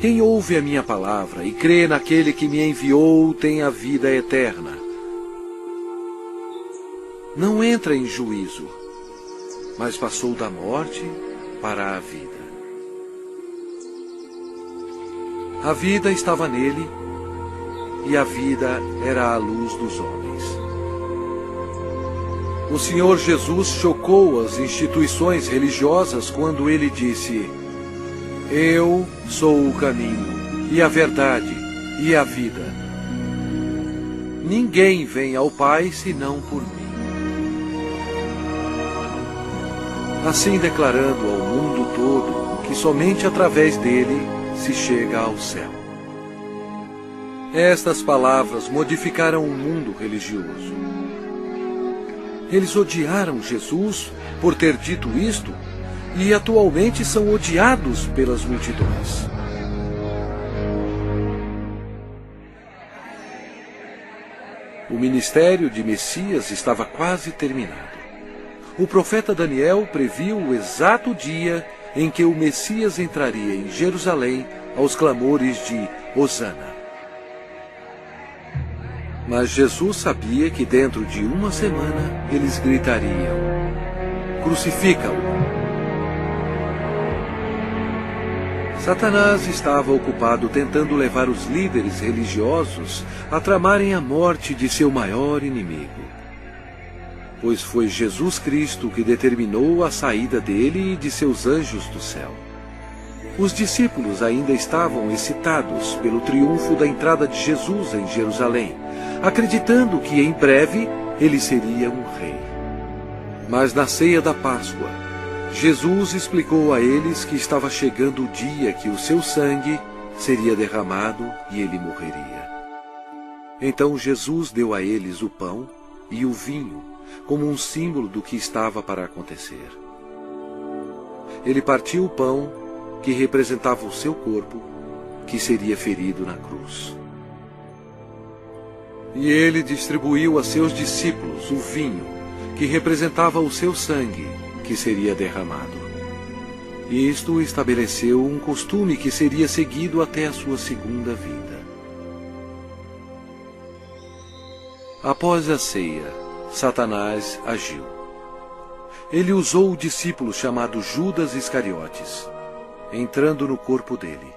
quem ouve a minha palavra e crê naquele que me enviou tem a vida eterna. Não entra em juízo, mas passou da morte para a vida. A vida estava nele, e a vida era a luz dos homens. O Senhor Jesus chocou as instituições religiosas quando ele disse: eu sou o caminho, e a verdade, e a vida. Ninguém vem ao Pai senão por mim. Assim declarando ao mundo todo que somente através dele se chega ao céu. Estas palavras modificaram o mundo religioso. Eles odiaram Jesus por ter dito isto e atualmente são odiados pelas multidões. O ministério de Messias estava quase terminado. O profeta Daniel previu o exato dia em que o Messias entraria em Jerusalém aos clamores de Hosana. Mas Jesus sabia que dentro de uma semana eles gritariam: crucifica-o! Satanás estava ocupado tentando levar os líderes religiosos a tramarem a morte de seu maior inimigo. Pois foi Jesus Cristo que determinou a saída dele e de seus anjos do céu. Os discípulos ainda estavam excitados pelo triunfo da entrada de Jesus em Jerusalém, acreditando que em breve ele seria um rei. Mas na ceia da Páscoa, Jesus explicou a eles que estava chegando o dia que o seu sangue seria derramado e ele morreria. Então Jesus deu a eles o pão e o vinho, como um símbolo do que estava para acontecer. Ele partiu o pão, que representava o seu corpo, que seria ferido na cruz. E ele distribuiu a seus discípulos o vinho, que representava o seu sangue, que seria derramado. Isto estabeleceu um costume que seria seguido até a sua segunda vinda. Após a ceia, Satanás agiu. Ele usou o discípulo chamado Judas Iscariotes, entrando no corpo dele.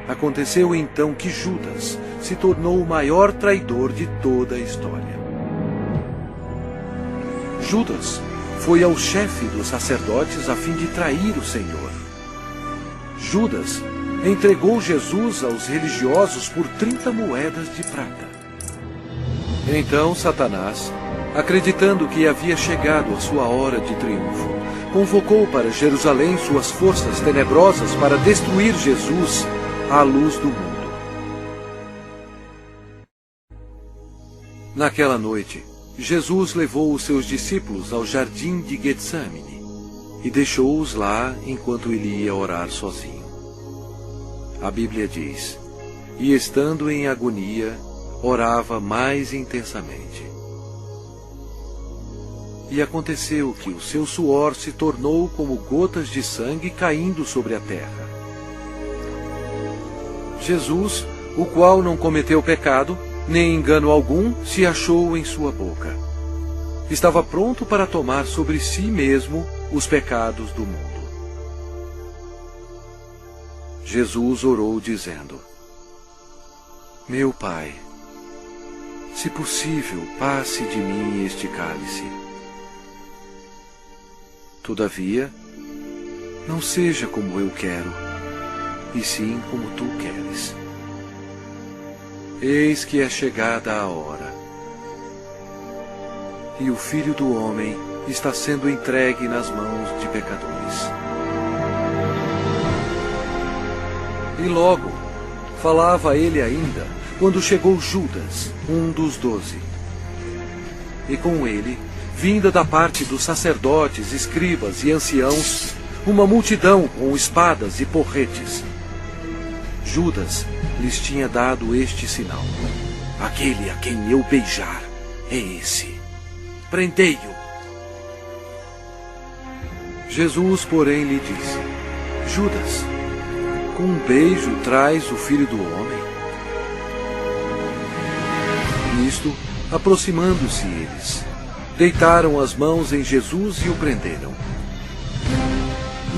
Aconteceu então que Judas se tornou o maior traidor de toda a história. Judas foi ao chefe dos sacerdotes a fim de trair o Senhor. Judas entregou Jesus aos religiosos por 30 moedas de prata. Então Satanás, acreditando que havia chegado a sua hora de triunfo, convocou para Jerusalém suas forças tenebrosas para destruir Jesus à luz do mundo. Naquela noite, Jesus levou os seus discípulos ao jardim de Getsemane e deixou-os lá enquanto ele ia orar sozinho. A Bíblia diz: e estando em agonia, orava mais intensamente. E aconteceu que o seu suor se tornou como gotas de sangue caindo sobre a terra. Jesus, o qual não cometeu pecado, nem engano algum se achou em sua boca. Estava pronto para tomar sobre si mesmo os pecados do mundo. Jesus orou dizendo: meu Pai, se possível, passe de mim este cálice. Todavia, não seja como eu quero, e sim como tu queres. Eis que é chegada a hora, e o Filho do Homem está sendo entregue nas mãos de pecadores. E logo, falava ele ainda, quando chegou Judas, um dos 12. E com ele, vinda da parte dos sacerdotes, escribas e anciãos, uma multidão com espadas e porretes. Judas lhes tinha dado este sinal: aquele a quem eu beijar é esse. Prendei-o. Jesus, porém, lhe disse: Judas, com um beijo traz o Filho do Homem? Nisto, aproximando-se eles, deitaram as mãos em Jesus e o prenderam.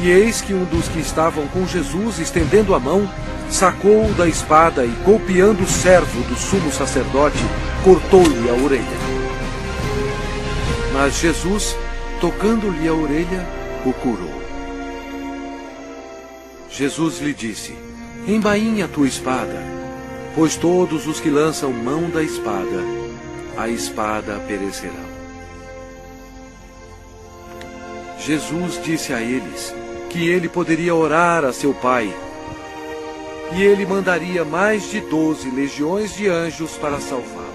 E eis que um dos que estavam com Jesus, estendendo a mão, sacou-o da espada e, golpeando o servo do sumo sacerdote, cortou-lhe a orelha. Mas Jesus, tocando-lhe a orelha, o curou. Jesus lhe disse: embainha a tua espada, pois todos os que lançam mão da espada, a espada perecerão. Jesus disse a eles que ele poderia orar a seu Pai, e ele mandaria mais de 12 legiões de anjos para salvá-lo.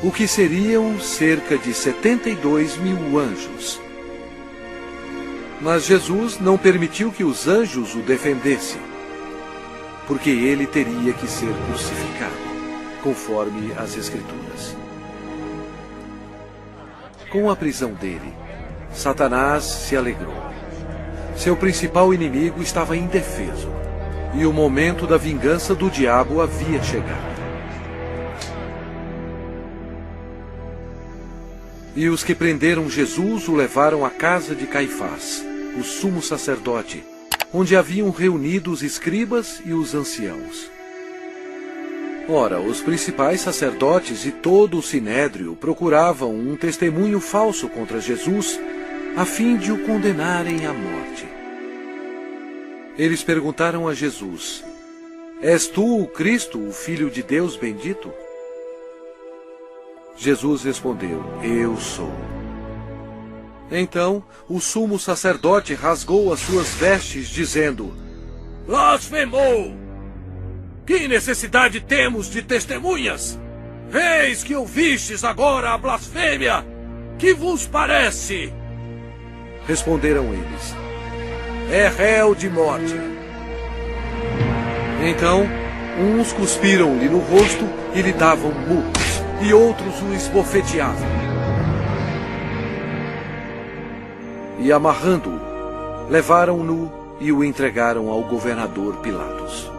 O que seriam cerca de 72.000 anjos. Mas Jesus não permitiu que os anjos o defendessem, porque ele teria que ser crucificado, conforme as Escrituras. Com a prisão dele, Satanás se alegrou. Seu principal inimigo estava indefeso, e o momento da vingança do diabo havia chegado. E os que prenderam Jesus o levaram à casa de Caifás, o sumo sacerdote, onde haviam reunido os escribas e os anciãos. Ora, os principais sacerdotes e todo o sinédrio procuravam um testemunho falso contra Jesus, a fim de o condenarem à morte. Eles perguntaram a Jesus: és tu o Cristo, o Filho de Deus bendito? Jesus respondeu: eu sou. Então o sumo sacerdote rasgou as suas vestes, dizendo: blasfemou! Que necessidade temos de testemunhas? Eis que ouvistes agora a blasfêmia! Que vos parece? Responderam eles: é réu de morte. Então, uns cuspiram-lhe no rosto e lhe davam murros, e outros o esbofeteavam. E amarrando-o, levaram-no e o entregaram ao governador Pilatos.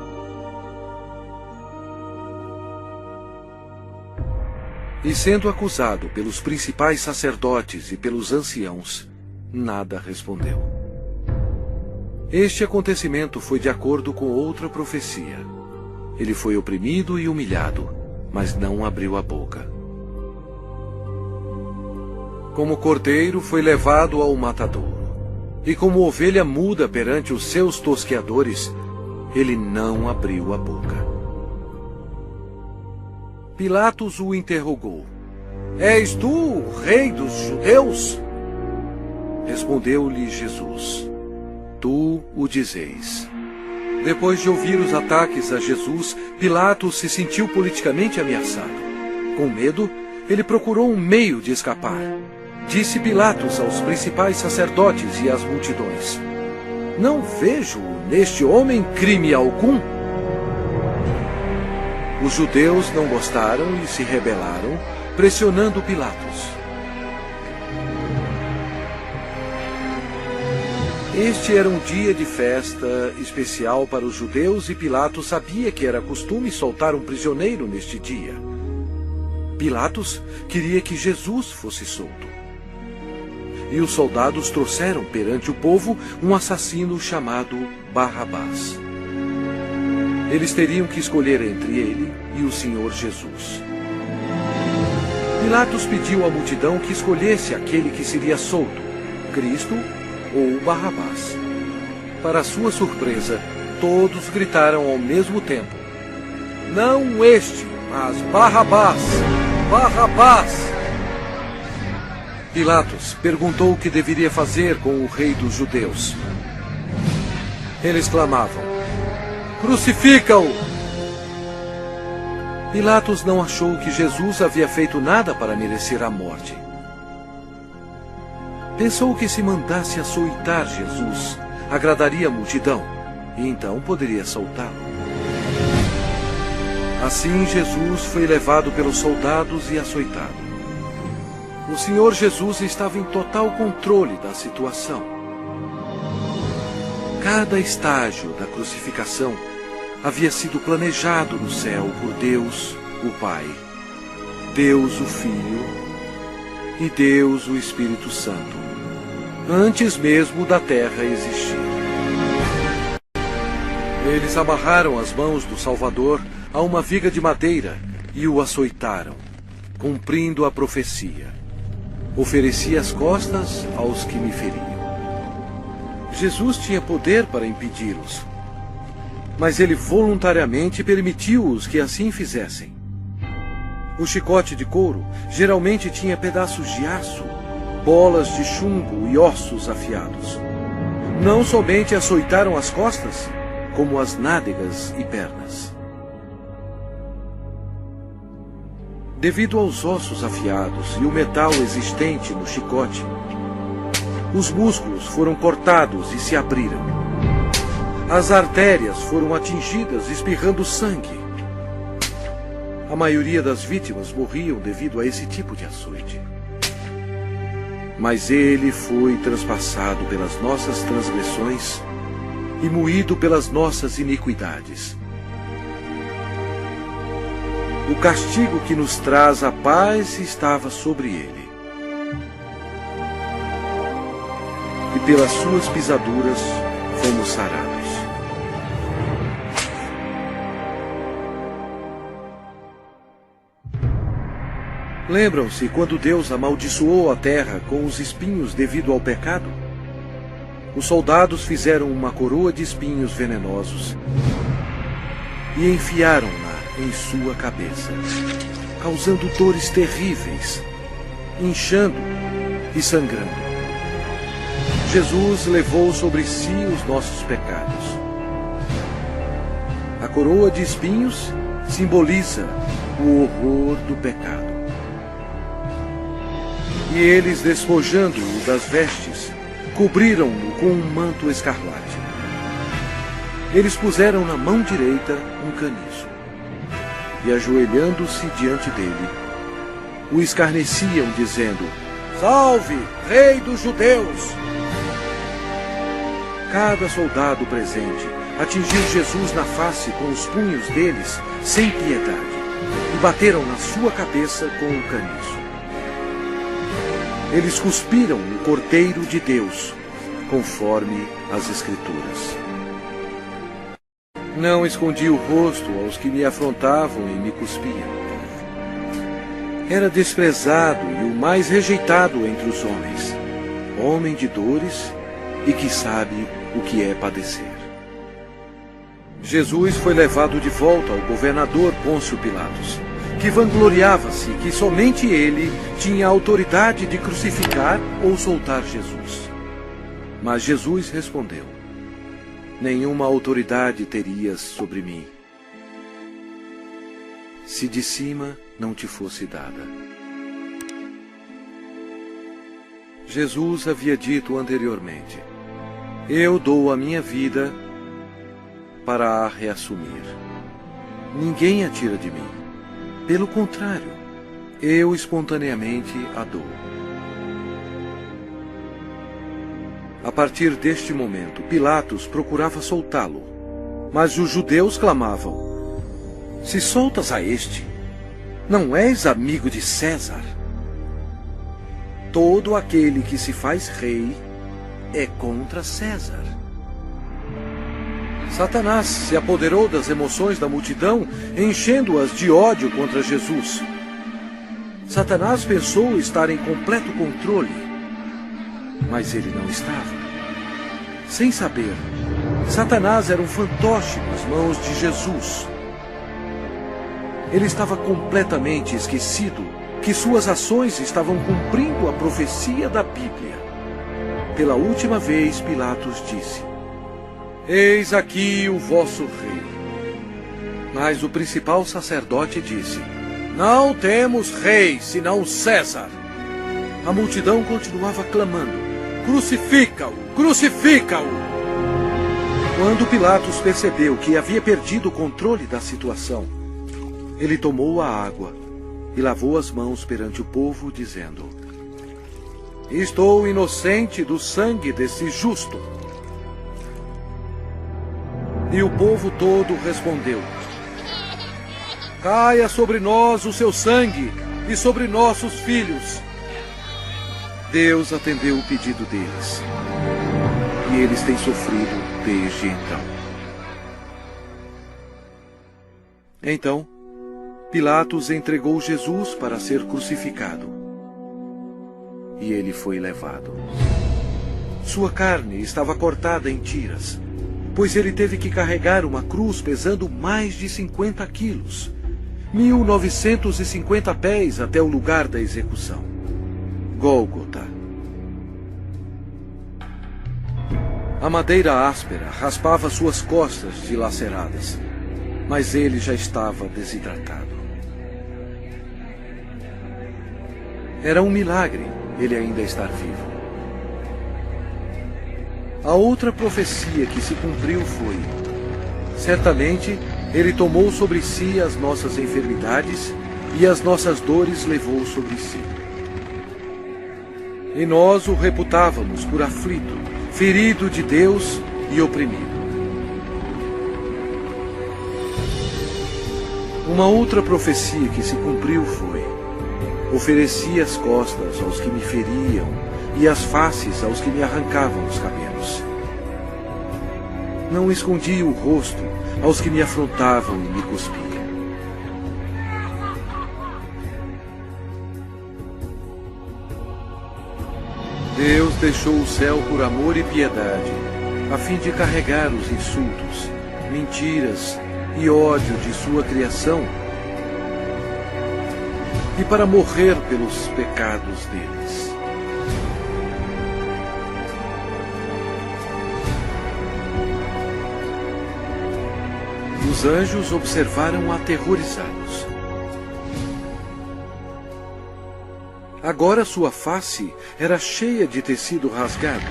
E sendo acusado pelos principais sacerdotes e pelos anciãos, nada respondeu. Este acontecimento foi de acordo com outra profecia. Ele foi oprimido e humilhado, mas não abriu a boca. Como cordeiro foi levado ao matadouro, e como ovelha muda perante os seus tosqueadores, ele não abriu a boca. Pilatos o interrogou: És tu o rei dos judeus? Respondeu-lhe Jesus: Tu o dizeis. Depois de ouvir os ataques a Jesus, Pilatos se sentiu politicamente ameaçado. Com medo, ele procurou um meio de escapar. Disse Pilatos aos principais sacerdotes e às multidões: Não vejo neste homem crime algum. Os judeus não gostaram e se rebelaram, pressionando Pilatos. Este era um dia de festa especial para os judeus e Pilatos sabia que era costume soltar um prisioneiro neste dia. Pilatos queria que Jesus fosse solto. E os soldados trouxeram perante o povo um assassino chamado Barrabás. Eles teriam que escolher entre ele e o Senhor Jesus. Pilatos pediu à multidão que escolhesse aquele que seria solto, Cristo ou Barrabás. Para sua surpresa, todos gritaram ao mesmo tempo: Não este, mas Barrabás! Barrabás! Pilatos perguntou o que deveria fazer com o rei dos judeus. Eles clamavam: Crucifica-o! Pilatos não achou que Jesus havia feito nada para merecer a morte. Pensou que se mandasse açoitar Jesus, agradaria a multidão, e então poderia soltá-lo. Assim Jesus foi levado pelos soldados e açoitado. O Senhor Jesus estava em total controle da situação. Cada estágio da crucificação havia sido planejado no céu por Deus, o Pai, Deus, o Filho e Deus, o Espírito Santo, antes mesmo da terra existir. Eles amarraram as mãos do Salvador a uma viga de madeira e o açoitaram, cumprindo a profecia: Ofereci as costas aos que me feriam. Jesus tinha poder para impedi-los, mas ele voluntariamente permitiu-os que assim fizessem. O chicote de couro geralmente tinha pedaços de aço, bolas de chumbo e ossos afiados. Não somente açoitaram as costas, como as nádegas e pernas. Devido aos ossos afiados e o metal existente no chicote, os músculos foram cortados e se abriram. As artérias foram atingidas, espirrando sangue. A maioria das vítimas morriam devido a esse tipo de açoite. Mas ele foi transpassado pelas nossas transgressões e moído pelas nossas iniquidades. O castigo que nos traz a paz estava sobre ele. E pelas suas pisaduras fomos sarados. Lembram-se quando Deus amaldiçoou a terra com os espinhos devido ao pecado? Os soldados fizeram uma coroa de espinhos venenosos e enfiaram-na em sua cabeça, causando dores terríveis, inchando e sangrando. Jesus levou sobre si os nossos pecados. A coroa de espinhos simboliza o horror do pecado. E eles, despojando-o das vestes, cobriram-no com um manto escarlate. Eles puseram na mão direita um caniço. E, ajoelhando-se diante dele, o escarneciam, dizendo: Salve, Rei dos Judeus! Cada soldado presente atingiu Jesus na face com os punhos deles, sem piedade, e bateram na sua cabeça com o caniço. Eles cuspiram o Cordeiro de Deus, conforme as Escrituras. Não escondi o rosto aos que me afrontavam e me cuspiam. Era desprezado e o mais rejeitado entre os homens, homem de dores e que sabe o que é padecer. Jesus foi levado de volta ao governador Pôncio Pilatos, que vangloriava-se que somente ele tinha a autoridade de crucificar ou soltar Jesus. Mas Jesus respondeu: nenhuma autoridade terias sobre mim, se de cima não te fosse dada. Jesus havia dito anteriormente: eu dou a minha vida para a reassumir. Ninguém a tira de mim. Pelo contrário, eu espontaneamente a dou. A partir deste momento, Pilatos procurava soltá-lo, mas os judeus clamavam: se soltas a este, não és amigo de César? Todo aquele que se faz rei é contra César. Satanás se apoderou das emoções da multidão, enchendo-as de ódio contra Jesus. Satanás pensou estar em completo controle, mas ele não estava. Sem saber, Satanás era um fantoche nas mãos de Jesus. Ele estava completamente esquecido que suas ações estavam cumprindo a profecia da Bíblia. Pela última vez, Pilatos disse: eis aqui o vosso rei. Mas o principal sacerdote disse: não temos rei, senão César. A multidão continuava clamando: crucifica-o, crucifica-o! Quando Pilatos percebeu que havia perdido o controle da situação, ele tomou a água e lavou as mãos perante o povo, dizendo: estou inocente do sangue desse justo. E o povo todo respondeu: caia sobre nós o seu sangue e sobre nossos filhos. Deus atendeu o pedido deles, e eles têm sofrido desde então. Então, Pilatos entregou Jesus para ser crucificado, e ele foi levado. Sua carne estava cortada em tiras, pois ele teve que carregar uma cruz pesando mais de 50 quilos, 1950 pés até o lugar da execução, Gólgota. A madeira áspera raspava suas costas dilaceradas, mas ele já estava desidratado. Era um milagre ele ainda estar vivo. A outra profecia que se cumpriu foi: certamente ele tomou sobre si as nossas enfermidades e as nossas dores levou sobre si. E nós o reputávamos por aflito, ferido de Deus e oprimido. Uma outra profecia que se cumpriu foi: ofereci as costas aos que me feriam e as faces aos que me arrancavam os cabelos. Não escondi o rosto aos que me afrontavam e me cuspiam. Deus deixou o céu por amor e piedade, a fim de carregar os insultos, mentiras e ódio de sua criação, e para morrer pelos pecados deles. Os anjos observaram aterrorizados. Agora sua face era cheia de tecido rasgado.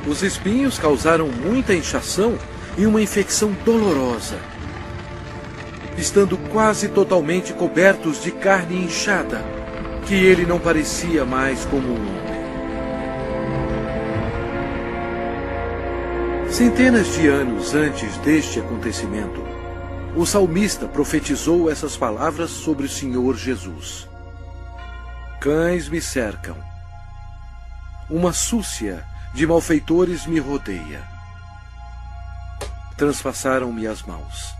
Os espinhos causaram muita inchação e uma infecção dolorosa, estando quase totalmente cobertos de carne inchada, que ele não parecia mais como um homem. Centenas de anos antes deste acontecimento, o salmista profetizou essas palavras sobre o Senhor Jesus: cães me cercam, uma súcia de malfeitores me rodeia, transpassaram-me as mãos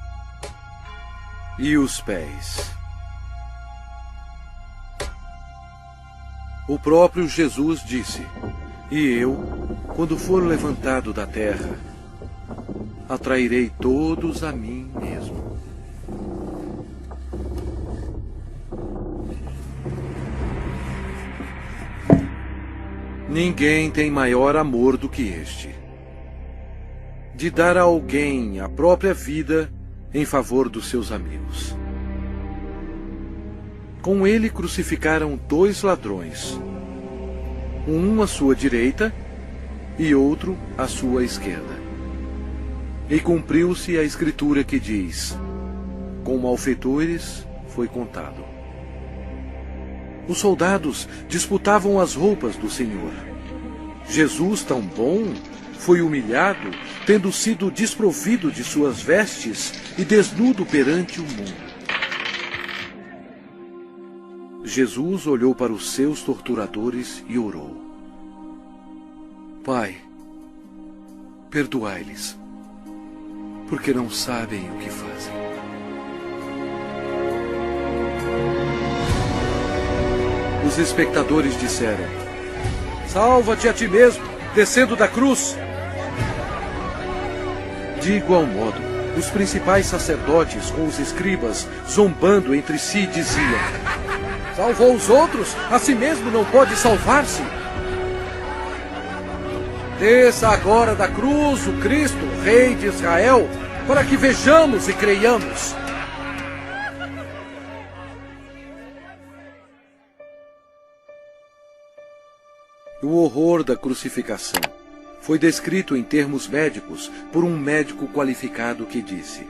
e os pés. O próprio Jesus disse: E eu, quando for levantado da terra, atrairei todos a mim mesmo. Ninguém tem maior amor do que este, de dar a alguém a própria vida em favor dos seus amigos. Com ele crucificaram 2 ladrões, um à sua direita e outro à sua esquerda. E cumpriu-se a escritura que diz: com malfeitores foi contado. Os soldados disputavam as roupas do Senhor. Jesus, tão bom, foi humilhado, tendo sido desprovido de suas vestes e desnudo perante o mundo. Jesus olhou para os seus torturadores e orou: Pai, perdoai-lhes, porque não sabem o que fazem. Os espectadores disseram: Salva-te a ti mesmo, descendo da cruz. De igual modo, os principais sacerdotes com os escribas, zombando entre si, diziam: Salvou os outros, a si mesmo não pode salvar-se. Desça agora da cruz o Cristo, Rei de Israel, para que vejamos e creiamos. O horror da crucificação foi descrito em termos médicos por um médico qualificado que disse: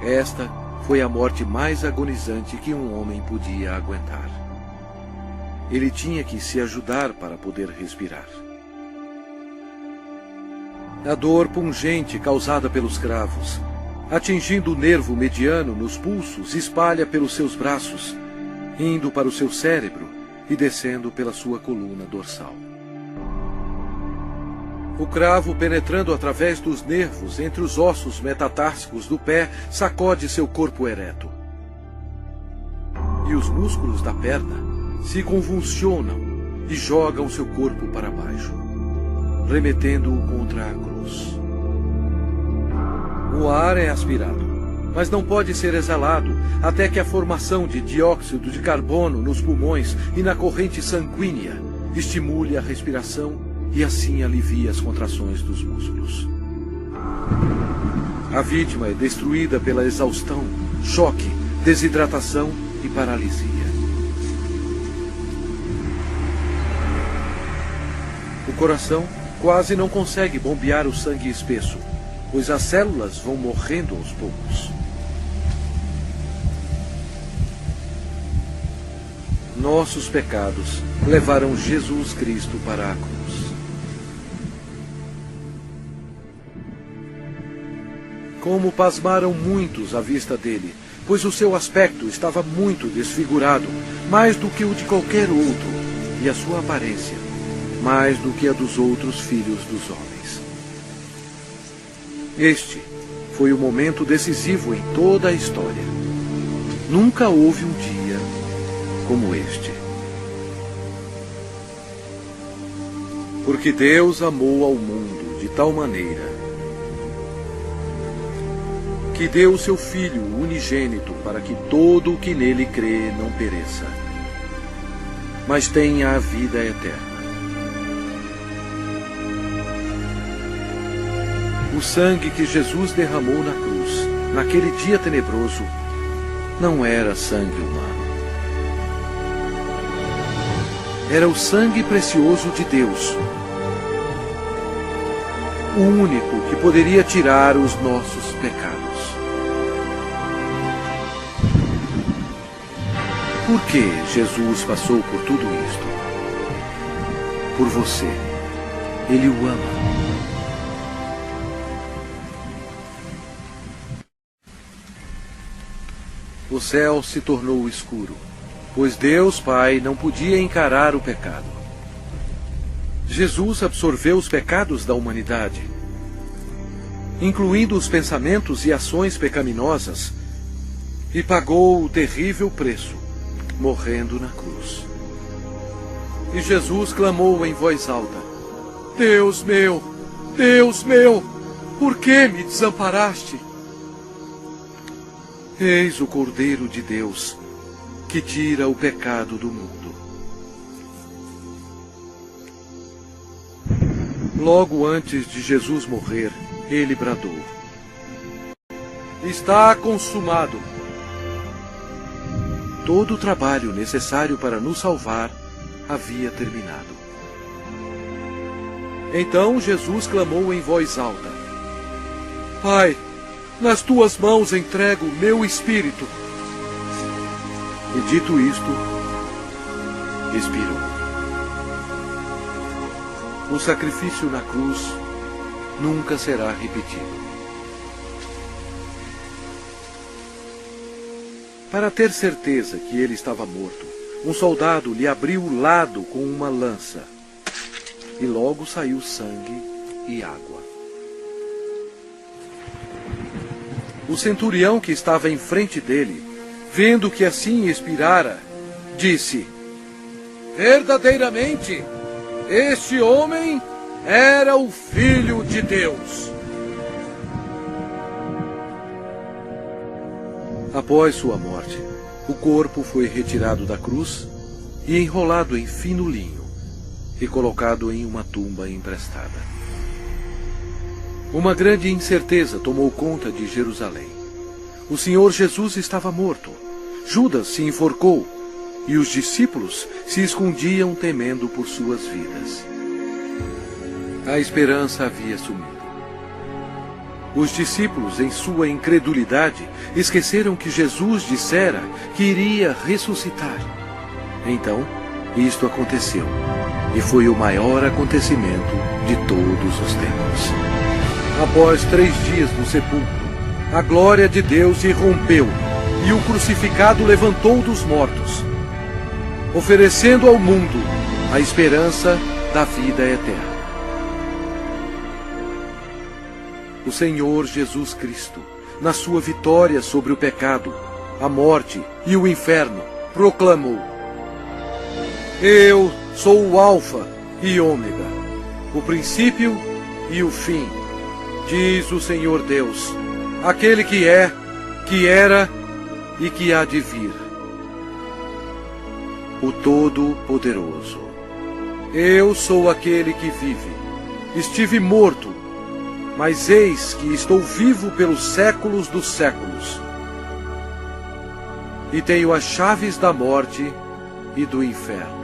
Esta foi a morte mais agonizante que um homem podia aguentar. Ele tinha que se ajudar para poder respirar. A dor pungente causada pelos cravos, atingindo o nervo mediano nos pulsos, espalha pelos seus braços, indo para o seu cérebro e descendo pela sua coluna dorsal. O cravo, penetrando através dos nervos entre os ossos metatársicos do pé, sacode seu corpo ereto. E os músculos da perna se convulsionam e jogam seu corpo para baixo, remetendo-o contra a cruz. O ar é aspirado, mas não pode ser exalado até que a formação de dióxido de carbono nos pulmões e na corrente sanguínea estimule a respiração e assim alivie as contrações dos músculos. A vítima é destruída pela exaustão, choque, desidratação e paralisia. O coração quase não consegue bombear o sangue espesso, pois as células vão morrendo aos poucos. Nossos pecados levaram Jesus Cristo para a cruz. Como pasmaram muitos à vista dele, pois o seu aspecto estava muito desfigurado, mais do que o de qualquer outro, e a sua aparência, mais do que a dos outros filhos dos homens. Este foi o momento decisivo em toda a história. Nunca houve um dia como este. Porque Deus amou ao mundo de tal maneira que deu o seu Filho unigênito para que todo o que nele crê não pereça, mas tenha a vida eterna. O sangue que Jesus derramou na cruz, naquele dia tenebroso, não era sangue humano. Era o sangue precioso de Deus, o único que poderia tirar os nossos pecados. Por que Jesus passou por tudo isto? Por você. Ele o ama. O céu se tornou escuro, pois Deus Pai não podia encarar o pecado. Jesus absorveu os pecados da humanidade, incluindo os pensamentos e ações pecaminosas, e pagou o terrível preço, morrendo na cruz. E Jesus clamou em voz alta: Deus meu, por que me desamparaste? Eis o Cordeiro de Deus, que tira o pecado do mundo. Logo antes de Jesus morrer, ele bradou: Está consumado. Todo o trabalho necessário para nos salvar havia terminado. Então Jesus clamou em voz alta: Pai, nas tuas mãos entrego meu espírito. E dito isto, expirou. O sacrifício na cruz nunca será repetido. Para ter certeza que ele estava morto, um soldado lhe abriu o lado com uma lança, e logo saiu sangue e água. O centurião que estava em frente dele, vendo que assim expirara, disse: Verdadeiramente, este homem era o Filho de Deus. Após sua morte, o corpo foi retirado da cruz e enrolado em fino linho e colocado em uma tumba emprestada. Uma grande incerteza tomou conta de Jerusalém. O Senhor Jesus estava morto, Judas se enforcou e os discípulos se escondiam temendo por suas vidas. A esperança havia sumido. Os discípulos, em sua incredulidade, esqueceram que Jesus dissera que iria ressuscitar. Então, isto aconteceu, e foi o maior acontecimento de todos os tempos. Após 3 dias no sepulcro, a glória de Deus irrompeu, e o crucificado levantou dos mortos, oferecendo ao mundo a esperança da vida eterna. O Senhor Jesus Cristo, na sua vitória sobre o pecado, a morte e o inferno, proclamou: Eu sou o Alfa e Ômega, o princípio e o fim, diz o Senhor Deus, aquele que é, que era e que há de vir, o Todo-Poderoso. Eu sou aquele que vive. Estive morto, mas eis que estou vivo pelos séculos dos séculos. E tenho as chaves da morte e do inferno.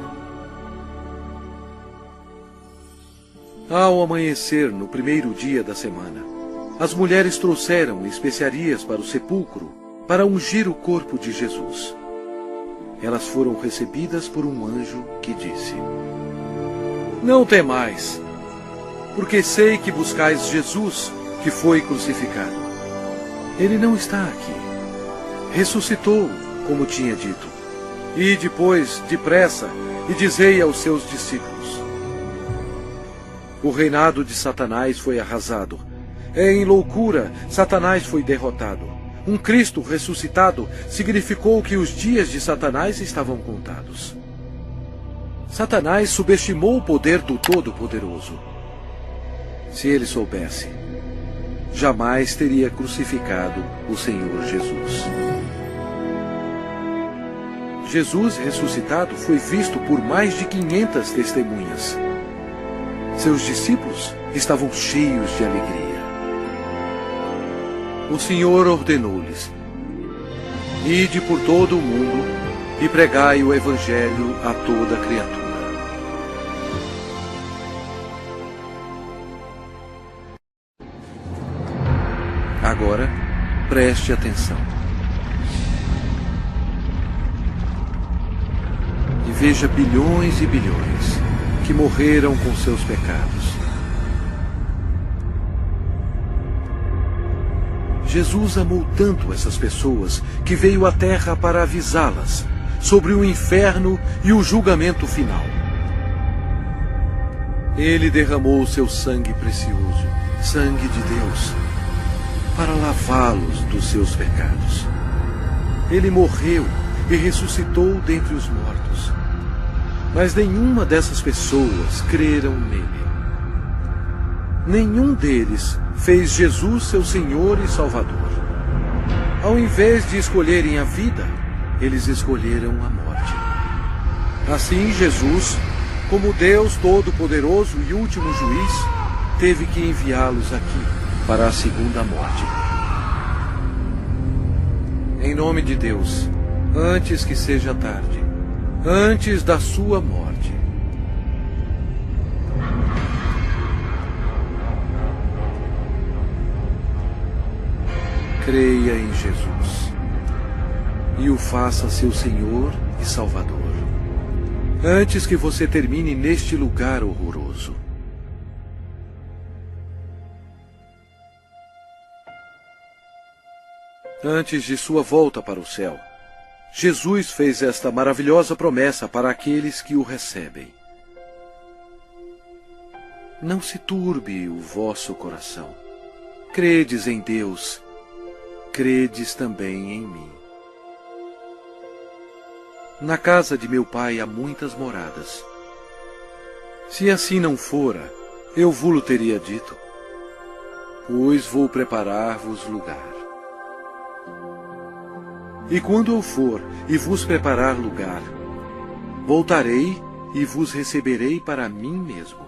Ao amanhecer, no primeiro dia da semana, as mulheres trouxeram especiarias para o sepulcro para ungir o corpo de Jesus. Elas foram recebidas por um anjo que disse: Não temais, porque sei que buscais Jesus, que foi crucificado. Ele não está aqui. Ressuscitou, como tinha dito. E depois, depressa, e dizei aos seus discípulos: O reinado de Satanás foi arrasado. Em loucura, Satanás foi derrotado. Um Cristo ressuscitado significou que os dias de Satanás estavam contados. Satanás subestimou o poder do Todo-Poderoso. Se ele soubesse, jamais teria crucificado o Senhor Jesus. Jesus ressuscitado foi visto por mais de 500 testemunhas. Seus discípulos estavam cheios de alegria. O Senhor ordenou-lhes: Ide por todo o mundo e pregai o Evangelho a toda criatura. Agora, preste atenção. E veja bilhões e bilhões que morreram com seus pecados. Jesus amou tanto essas pessoas que veio à terra para avisá-las sobre o inferno e o julgamento final. Ele derramou seu sangue precioso, sangue de Deus, para lavá-los dos seus pecados. Ele morreu e ressuscitou dentre os mortos. Mas nenhuma dessas pessoas creram nele. Nenhum deles fez Jesus seu Senhor e Salvador. Ao invés de escolherem a vida, eles escolheram a morte. Assim, Jesus, como Deus Todo-Poderoso e último juiz, teve que enviá-los aqui para a segunda morte. Em nome de Deus, antes que seja tarde, antes da sua morte, creia em Jesus e o faça seu Senhor e Salvador, antes que você termine neste lugar horroroso. Antes de sua volta para o céu, Jesus fez esta maravilhosa promessa para aqueles que o recebem. Não se turbe o vosso coração. Credes em Deus, credes também em mim. Na casa de meu Pai há muitas moradas. Se assim não fora, eu vou-lo teria dito, pois vou preparar-vos lugar. E quando eu for e vos preparar lugar, voltarei e vos receberei para mim mesmo,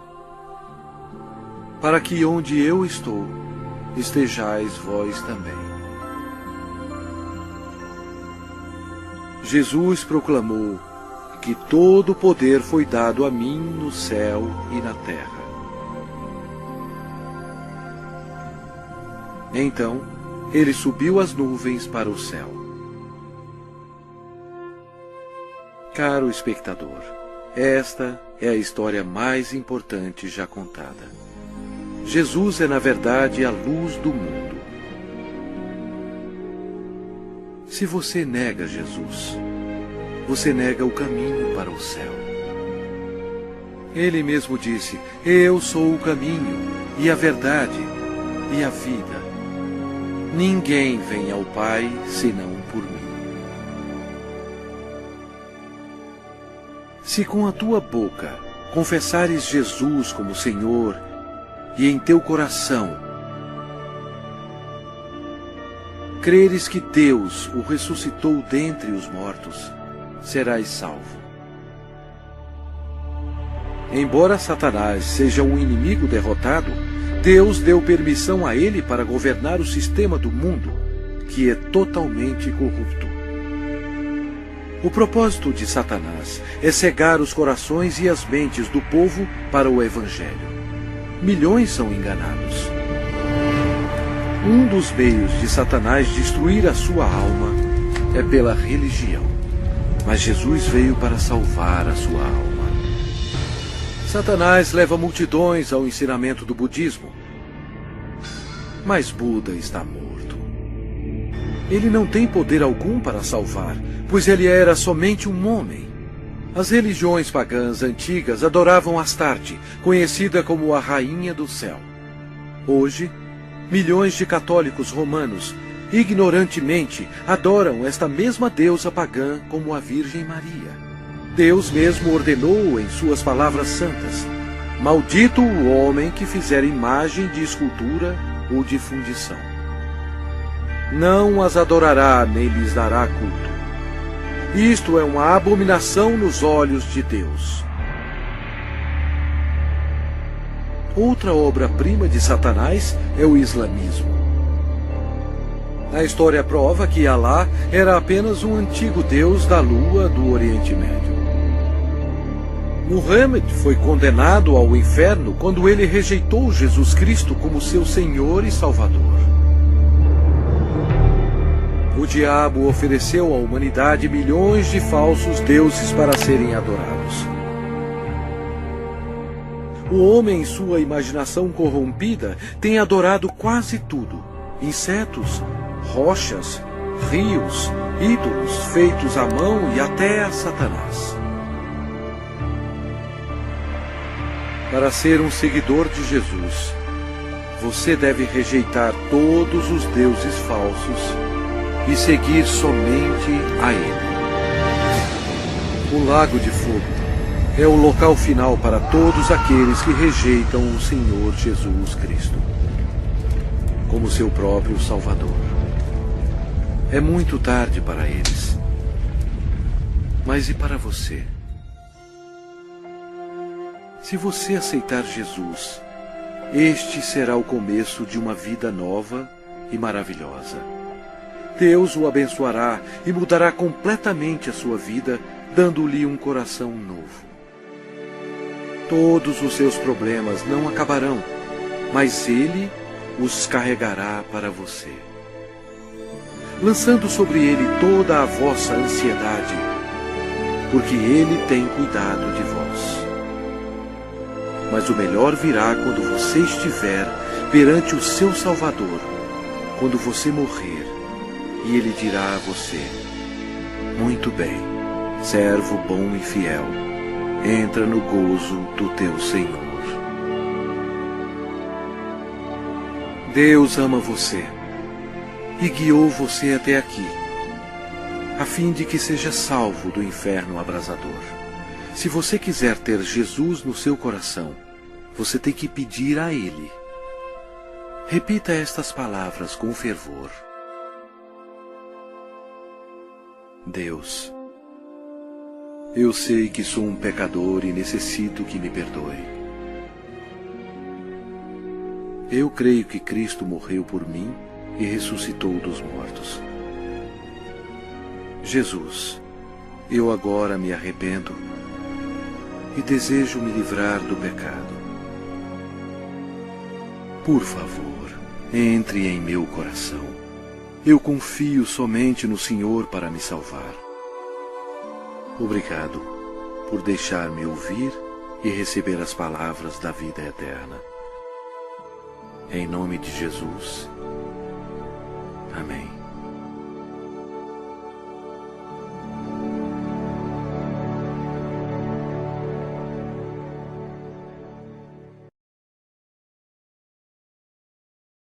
para que onde eu estou, estejais vós também. Jesus proclamou que todo o poder foi dado a mim no céu e na terra. Então, ele subiu as nuvens para o céu. Caro espectador, esta é a história mais importante já contada. Jesus é, na verdade, a luz do mundo. Se você nega Jesus, você nega o caminho para o céu. Ele mesmo disse: eu sou o caminho, e a verdade, e a vida. Ninguém vem ao Pai senão por mim. Se com a tua boca confessares Jesus como Senhor e em teu coração creres que Deus o ressuscitou dentre os mortos, serás salvo. Embora Satanás seja um inimigo derrotado, Deus deu permissão a ele para governar o sistema do mundo, que é totalmente corrupto. O propósito de Satanás é cegar os corações e as mentes do povo para o Evangelho. Milhões são enganados. Um dos meios de Satanás destruir a sua alma é pela religião. Mas Jesus veio para salvar a sua alma. Satanás leva multidões ao ensinamento do budismo. Mas Buda está morto. Ele não tem poder algum para salvar, pois ele era somente um homem. As religiões pagãs antigas adoravam Astarte, conhecida como a Rainha do Céu. Hoje, milhões de católicos romanos, ignorantemente, adoram esta mesma deusa pagã como a Virgem Maria. Deus mesmo ordenou em suas palavras santas: maldito o homem que fizer imagem de escultura ou de fundição. Não as adorará nem lhes dará culto. Isto é uma abominação nos olhos de Deus. Outra obra-prima de Satanás é o islamismo. A história prova que Alá era apenas um antigo deus da lua do Oriente Médio. Muhammad foi condenado ao inferno quando ele rejeitou Jesus Cristo como seu Senhor e Salvador. O diabo ofereceu à humanidade milhões de falsos deuses para serem adorados. O homem, em sua imaginação corrompida, tem adorado quase tudo: insetos, rochas, rios, ídolos feitos à mão e até a Satanás. Para ser um seguidor de Jesus, você deve rejeitar todos os deuses falsos e seguir somente a Ele. O lago de fogo é o local final para todos aqueles que rejeitam o Senhor Jesus Cristo como seu próprio Salvador. É muito tarde para eles. Mas e para você? Se você aceitar Jesus, este será o começo de uma vida nova e maravilhosa. Deus o abençoará e mudará completamente a sua vida, dando-lhe um coração novo. Todos os seus problemas não acabarão, mas Ele os carregará para você, lançando sobre Ele toda a vossa ansiedade, porque Ele tem cuidado de vós. Mas o melhor virá quando você estiver perante o seu Salvador, quando você morrer, e Ele dirá a você: muito bem, servo bom e fiel, entra no gozo do teu Senhor. Deus ama você e guiou você até aqui, a fim de que seja salvo do inferno abrasador. Se você quiser ter Jesus no seu coração, você tem que pedir a Ele. Repita estas palavras com fervor. Deus, eu sei que sou um pecador e necessito que me perdoe. Eu creio que Cristo morreu por mim e ressuscitou dos mortos. Jesus, eu agora me arrependo e desejo me livrar do pecado. Por favor, entre em meu coração. Eu confio somente no Senhor para me salvar. Obrigado por deixar-me ouvir e receber as palavras da vida eterna. Em nome de Jesus. Amém.